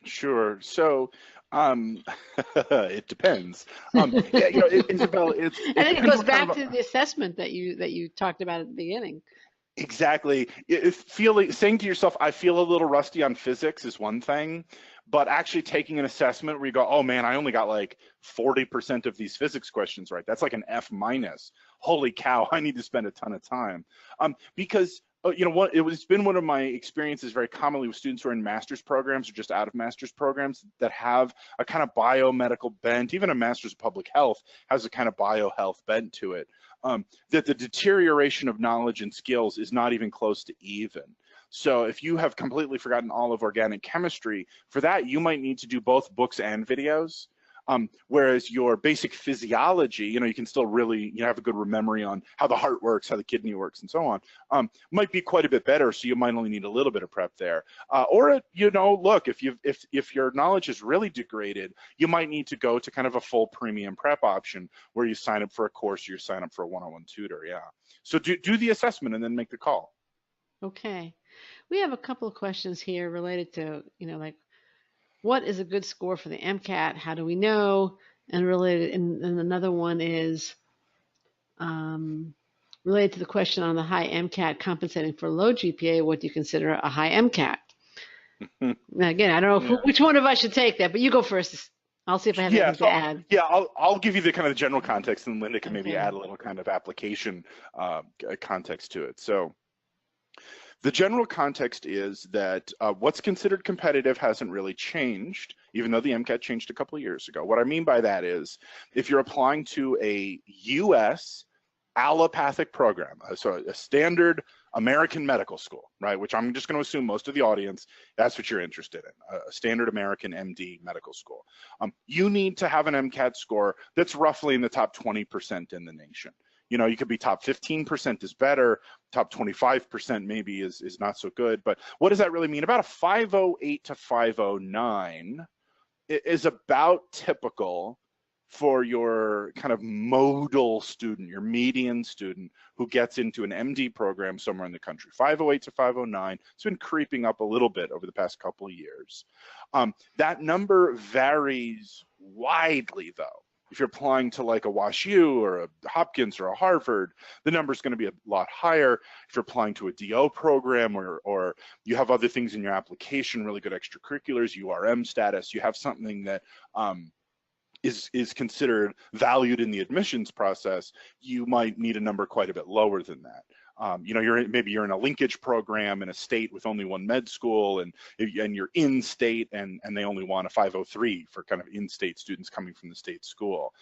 Sure. So, it depends. Yeah, Isabel, I it think it depends goes what kind back of to the assessment that you talked about at the beginning. exactly. Saying to yourself, I feel a little rusty on physics is one thing, but actually taking an assessment where you go, oh man, I only got like 40% of these physics questions right. That's like an F minus. Holy cow, I need to spend a ton of time. Because it's been one of my experiences very commonly with students who are in master's programs or just out of master's programs that have a kind of biomedical bent. Even a master's of public health has a kind of biohealth bent to it. That the deterioration of knowledge and skills is not even close to even. So if you have completely forgotten all of organic chemistry, for that you might need to do both books and videos. Whereas your basic physiology, you can still really have a good memory on how the heart works, how the kidney works, and so on, might be quite a bit better. So you might only need a little bit of prep there. Look, if your knowledge is really degraded, you might need to go to kind of a full premium prep option where you sign up for a course or you sign up for a one-on-one tutor. Yeah. So do the assessment and then make the call. Okay. We have a couple of questions here related to, like, what is a good score for the MCAT? How do we know? And related, and another one is related to the question on the high MCAT compensating for low GPA. What do you consider a high MCAT? Now, again, I don't know which one of us should take that, but you go first. I'll see if I have anything to add. Yeah, I'll give you the kind of general context, and Linda can maybe Okay. add a little kind of application context to it. So the general context is that what's considered competitive hasn't really changed, even though the MCAT changed a couple of years ago. What I mean by that is if you're applying to a US allopathic program, so a standard American medical school, right, which I'm just going to assume most of the audience, that's what you're interested in, a standard American MD medical school. You need to have an MCAT score that's roughly in the top 20% in the nation. You could be top 15% is better, top 25% maybe is not so good, but what does that really mean? About a 508 to 509 is about typical for your kind of modal student, your median student who gets into an MD program somewhere in the country. 508 to 509, it's been creeping up a little bit over the past couple of years. That number varies widely though. If you're applying to like a WashU or a Hopkins or a Harvard, the number is going to be a lot higher. If you're applying to a DO program or you have other things in your application, really good extracurriculars, URM status, you have something that is considered valued in the admissions process, you might need a number quite a bit lower than that. Maybe you're in a linkage program in a state with only one med school, and you're in state, and they only want a 503 for kind of in-state students coming from the state school.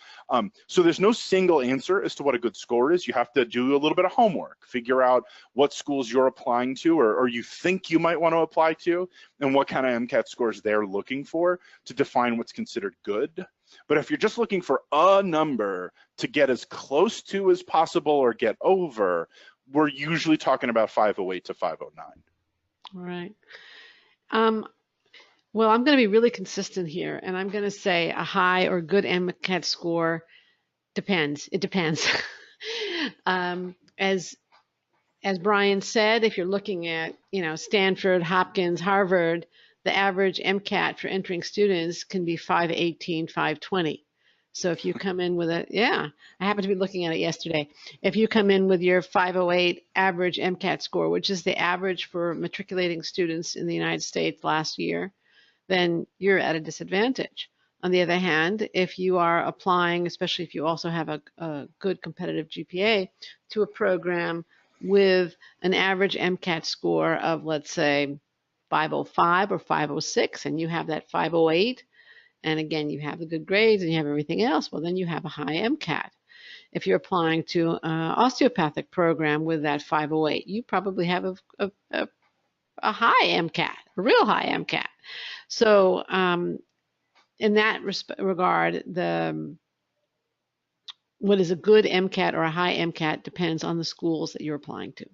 So there's no single answer as to what a good score is. You have to do a little bit of homework, figure out what schools you're applying to, or you think you might want to apply to, and what kind of MCAT scores they're looking for to define what's considered good. But if you're just looking for a number to get as close to as possible or get over, we're usually talking about 508 to 509. All right. Well, I'm going to be really consistent here, and I'm going to say a high or good MCAT score depends. It depends. As Bryan said, if you're looking at Stanford, Hopkins, Harvard, the average MCAT for entering students can be 518, 520. So if you come in with I happened to be looking at it yesterday. If you come in with your 508 average MCAT score, which is the average for matriculating students in the United States last year, then you're at a disadvantage. On the other hand, if you are applying, especially if you also have a good competitive GPA, to a program with an average MCAT score of, let's say, 505 or 506, and you have that 508, and again, you have the good grades and you have everything else, well, then you have a high MCAT. if you're applying to an osteopathic program with that 508, you probably have a high MCAT, a real high MCAT. So in that regard, what is a good MCAT or a high MCAT depends on the schools that you're applying to.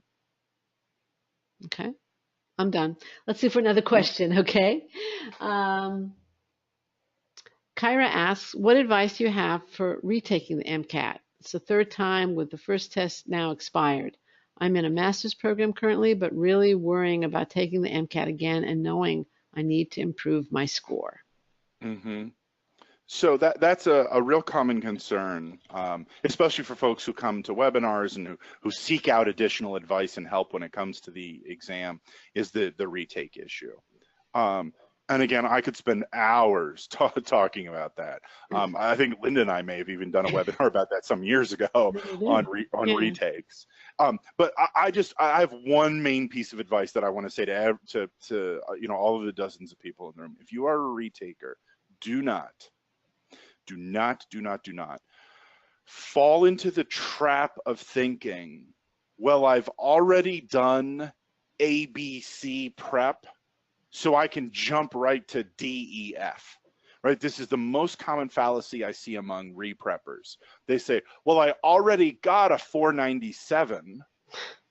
Okay, I'm done. Let's see for another question, okay? Kyra asks, what advice do you have for retaking the MCAT? It's the third time with the first test now expired. I'm in a master's program currently, but really worrying about taking the MCAT again and knowing I need to improve my score. Mm-hmm. So that's a real common concern, especially for folks who come to webinars and who seek out additional advice and help when it comes to the exam, is the retake issue. And again, I could spend hours talking about that. I think Linda and I may have even done a webinar about that some years ago on retakes. But I have one main piece of advice that I want to say to all of the dozens of people in the room. If you are a retaker, do not fall into the trap of thinking, well, I've already done ABC prep, so I can jump right to DEF, right? This is the most common fallacy I see among repreppers. They say, well, I already got a 497,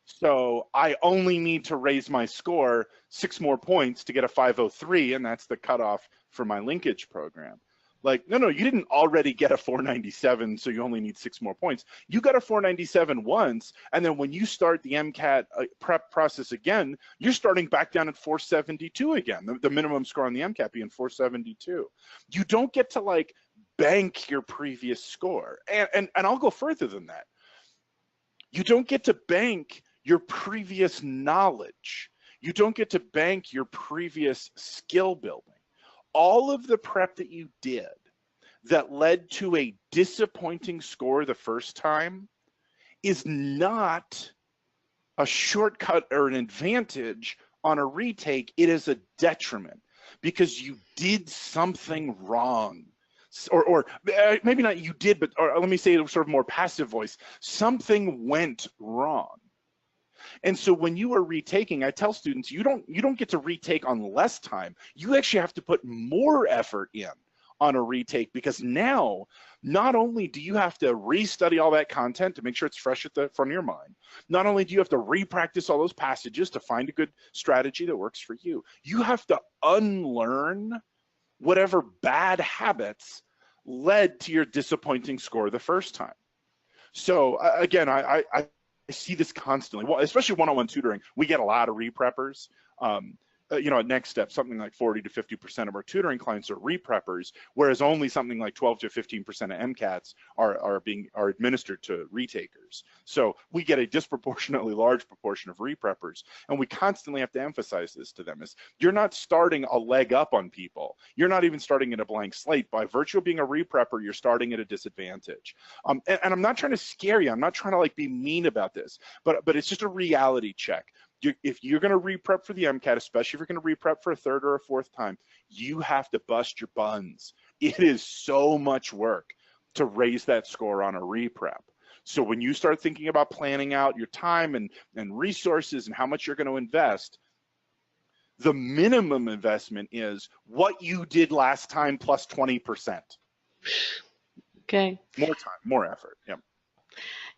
so I only need to raise my score 6 more points to get a 503, and that's the cutoff for my linkage program. Like, no, you didn't already get a 497, so you only need 6 more points. You got a 497 once, and then when you start the MCAT prep process again, you're starting back down at 472 again, the minimum score on the MCAT being 472. You don't get to like bank your previous score. And I'll go further than that. You don't get to bank your previous knowledge. You don't get to bank your previous skill building. All of the prep that you did that led to a disappointing score the first time is not a shortcut or an advantage on a retake. It is a detriment because you did something wrong. Or maybe not you did, but or let me say it in sort of more passive voice, something went wrong. And so when you are retaking, I tell students, you don't get to retake on less time. You actually have to put more effort in on a retake, because now not only do you have to restudy all that content to make sure it's fresh at the front of your mind, not only do you have to re-practice all those passages to find a good strategy that works for you, you have to unlearn whatever bad habits led to your disappointing score the first time. So again, I see this constantly. Well, especially one-on-one tutoring, we get a lot of repreppers. At Next Step, something like 40 to 50% of our tutoring clients are repreppers, whereas only something like 12 to 15% of MCATs are administered to retakers. So we get a disproportionately large proportion of repreppers, and we constantly have to emphasize this to them: is you're not starting a leg up on people. You're not even starting at a blank slate. By virtue of being a reprepper, you're starting at a disadvantage. And I'm not trying to scare you. I'm not trying to like be mean about this, but it's just a reality check. If you're going to reprep for the MCAT, especially if you're going to reprep for a third or a fourth time, you have to bust your buns. It is so much work to raise that score on a reprep. So when you start thinking about planning out your time and resources and how much you're going to invest, the minimum investment is what you did last time plus 20%. Okay. More time, more effort. Yeah.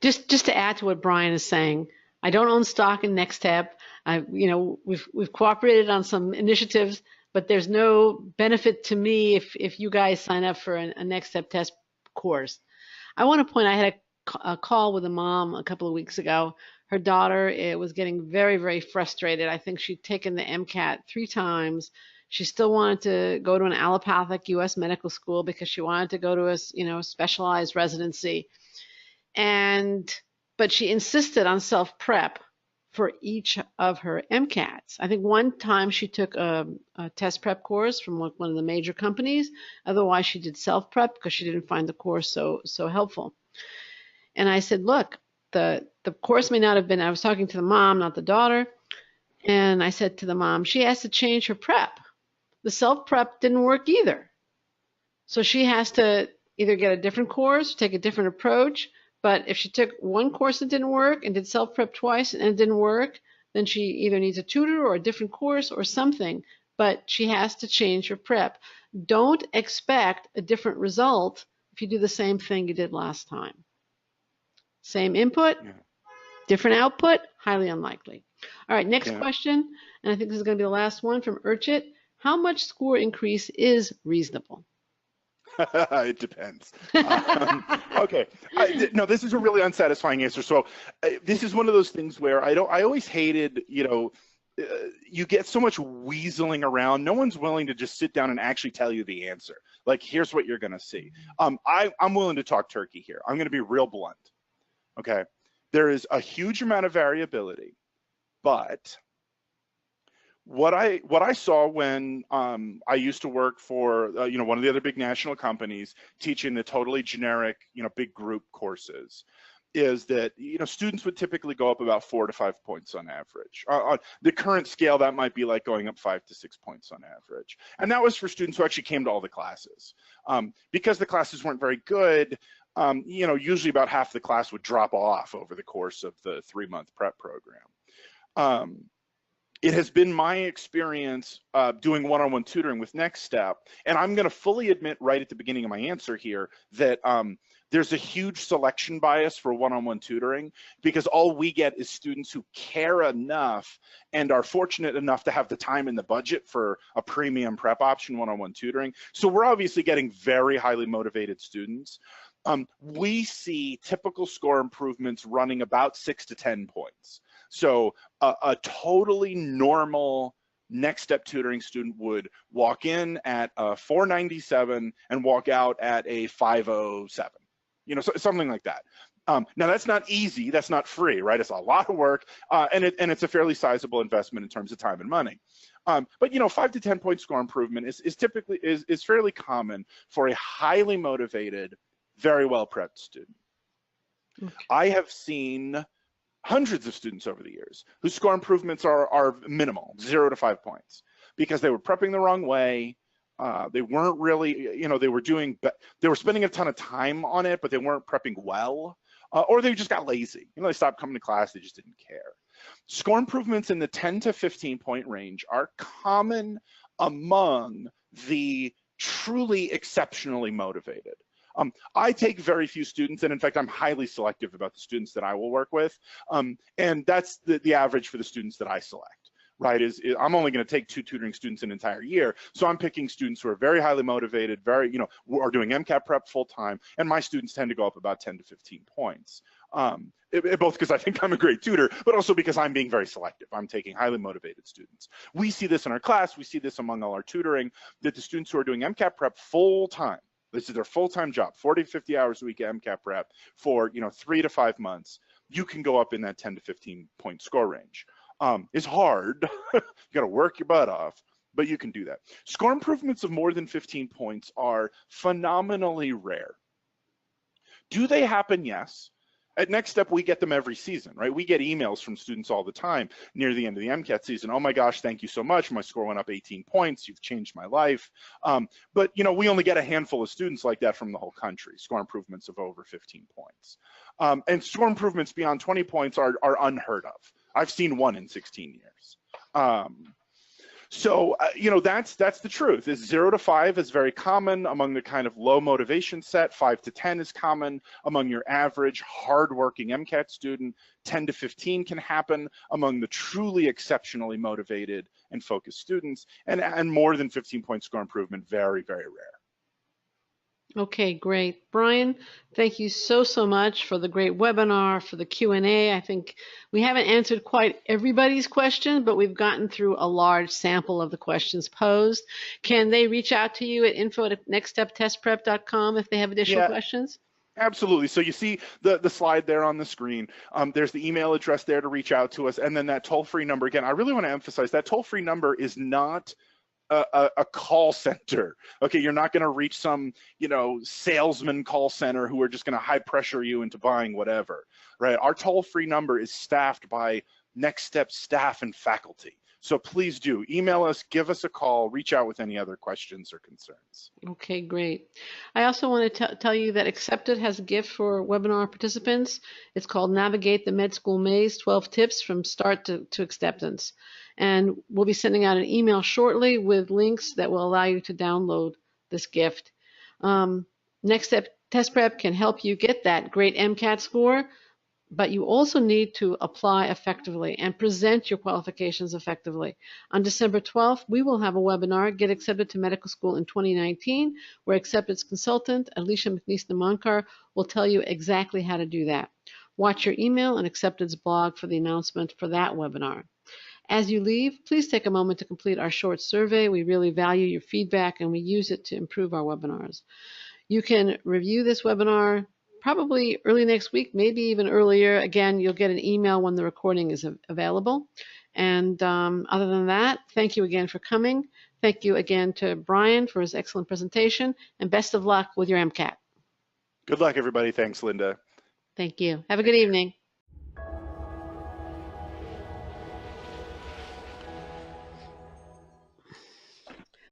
Just to add to what Bryan is saying, I don't own stock in Next Step. We've cooperated on some initiatives, but there's no benefit to me if you guys sign up for a Next Step test course. I want to point, I had a call with a mom a couple of weeks ago. Her daughter was getting very, very frustrated. I think she'd taken the MCAT 3 times. She still wanted to go to an allopathic U.S. medical school because she wanted to go to a specialized residency. But she insisted on self-prep for each of her MCATs. I think one time she took a test prep course from one of the major companies. Otherwise, she did self-prep because she didn't find the course so helpful. And I said, look, the course may not have been, I was talking to the mom, not the daughter, and I said to the mom, she has to change her prep. The self-prep didn't work either. So she has to either get a different course, take a different approach, But if she took one course that didn't work and did self-prep twice and it didn't work, then she either needs a tutor or a different course or something, but she has to change her prep. Don't expect a different result if you do the same thing you did last time. Same input, different output, highly unlikely. All right, next question, and I think this is going to be the last one from Urchit. How much score increase is reasonable? It depends. Okay. No, this is a really unsatisfying answer. So this is one of those things where I always hated, you get so much weaseling around. No one's willing to just sit down and actually tell you the answer. Like, here's what you're going to see. I'm willing to talk turkey here. I'm going to be real blunt. Okay. There is a huge amount of variability, but what I saw when I used to work for one of the other big national companies teaching the totally generic big group courses is that students would typically go up about 4 to 5 points on average. On the current scale, that might be like going up 5 to 6 points on average, and that was for students who actually came to all the classes. Because the classes weren't very good, usually about half the class would drop off over the course of the 3-month prep program. It has been my experience doing one-on-one tutoring with Next Step, and I'm going to fully admit right at the beginning of my answer here that there's a huge selection bias for one-on-one tutoring, because all we get is students who care enough and are fortunate enough to have the time and the budget for a premium prep option one-on-one tutoring. So we're obviously getting very highly motivated students. We see typical score improvements running about 6 to 10 points. So a totally normal Next Step tutoring student would walk in at a 497 and walk out at a 507, something like that. Now that's not easy, that's not free, right? It's a lot of work, and it's a fairly sizable investment in terms of time and money. But 5 to 10 point score improvement is fairly common for a highly motivated, very well prepped student. Okay. I have seen hundreds of students over the years whose score improvements are minimal, 0 to 5 points, because they were prepping the wrong way. They weren't really, they were spending a ton of time on it, but they weren't prepping well, or they just got lazy. They stopped coming to class, they just didn't care. Score improvements in the 10 to 15 point range are common among the truly exceptionally motivated. I take very few students, and in fact, I'm highly selective about the students that I will work with, and that's the average for the students that I select, right? I'm only going to take 2 tutoring students an entire year, so I'm picking students who are very highly motivated, are doing MCAT prep full time, and my students tend to go up about 10 to 15 points. Both because I think I'm a great tutor, but also because I'm being very selective. I'm taking highly motivated students. We see this in our class, we see this among all our tutoring, that the students who are doing MCAT prep full time, this is their full-time job, 40 to 50 hours a week at MCAT prep for 3 to 5 months, you can go up in that 10 to 15 point score range. It's hard, you gotta work your butt off, but you can do that. Score improvements of more than 15 points are phenomenally rare. Do they happen? Yes. At Next Step, we get them every season, right? We get emails from students all the time near the end of the MCAT season. Oh my gosh, thank you so much. My score went up 18 points. You've changed my life. But we only get a handful of students like that from the whole country, score improvements of over 15 points. And score improvements beyond 20 points are unheard of. I've seen 1 in 16 years. So, that's the truth. Is 0 to 5 is very common among the kind of low motivation set. 5 to 10 is common among your average hardworking MCAT student. 10 to 15 can happen among the truly exceptionally motivated and focused students. And more than 15 point score improvement, very, very rare. Okay, great. Bryan, thank you so much for the great webinar, for the Q&A. I think we haven't answered quite everybody's question, but we've gotten through a large sample of the questions posed. Can they reach out to you at info@nextsteptestprep.com if they have additional questions? Absolutely. So you see the slide there on the screen. There's the email address there to reach out to us, and then that toll-free number. Again, I really want to emphasize that toll-free number is not a call center. Okay, you're not going to reach some salesman call center who are just going to high pressure you into buying whatever, right? Our toll-free number is staffed by Next Step staff and faculty So please do email us, give us a call, reach out with any other questions or concerns. Okay, great. I also want to tell you that Accepted has a gift for webinar participants. It's called Navigate the Med School Maze, 12 Tips from Start to Acceptance. And we'll be sending out an email shortly with links that will allow you to download this gift. Next Step Test Prep can help you get that great MCAT score, but you also need to apply effectively and present your qualifications effectively. On December 12th, we will have a webinar, Get Accepted to Medical School in 2019, where Acceptance consultant Alicia McNeese-Moncur will tell you exactly how to do that. Watch your email and Acceptance blog for the announcement for that webinar. As you leave, please take a moment to complete our short survey. We really value your feedback and we use it to improve our webinars. You can review this webinar probably early next week, maybe even earlier. Again, you'll get an email when the recording is available. And other than that, thank you again for coming. Thank you again to Bryan for his excellent presentation, and best of luck with your MCAT. Good luck, everybody. Thanks, Linda. Thank you. Have a good evening.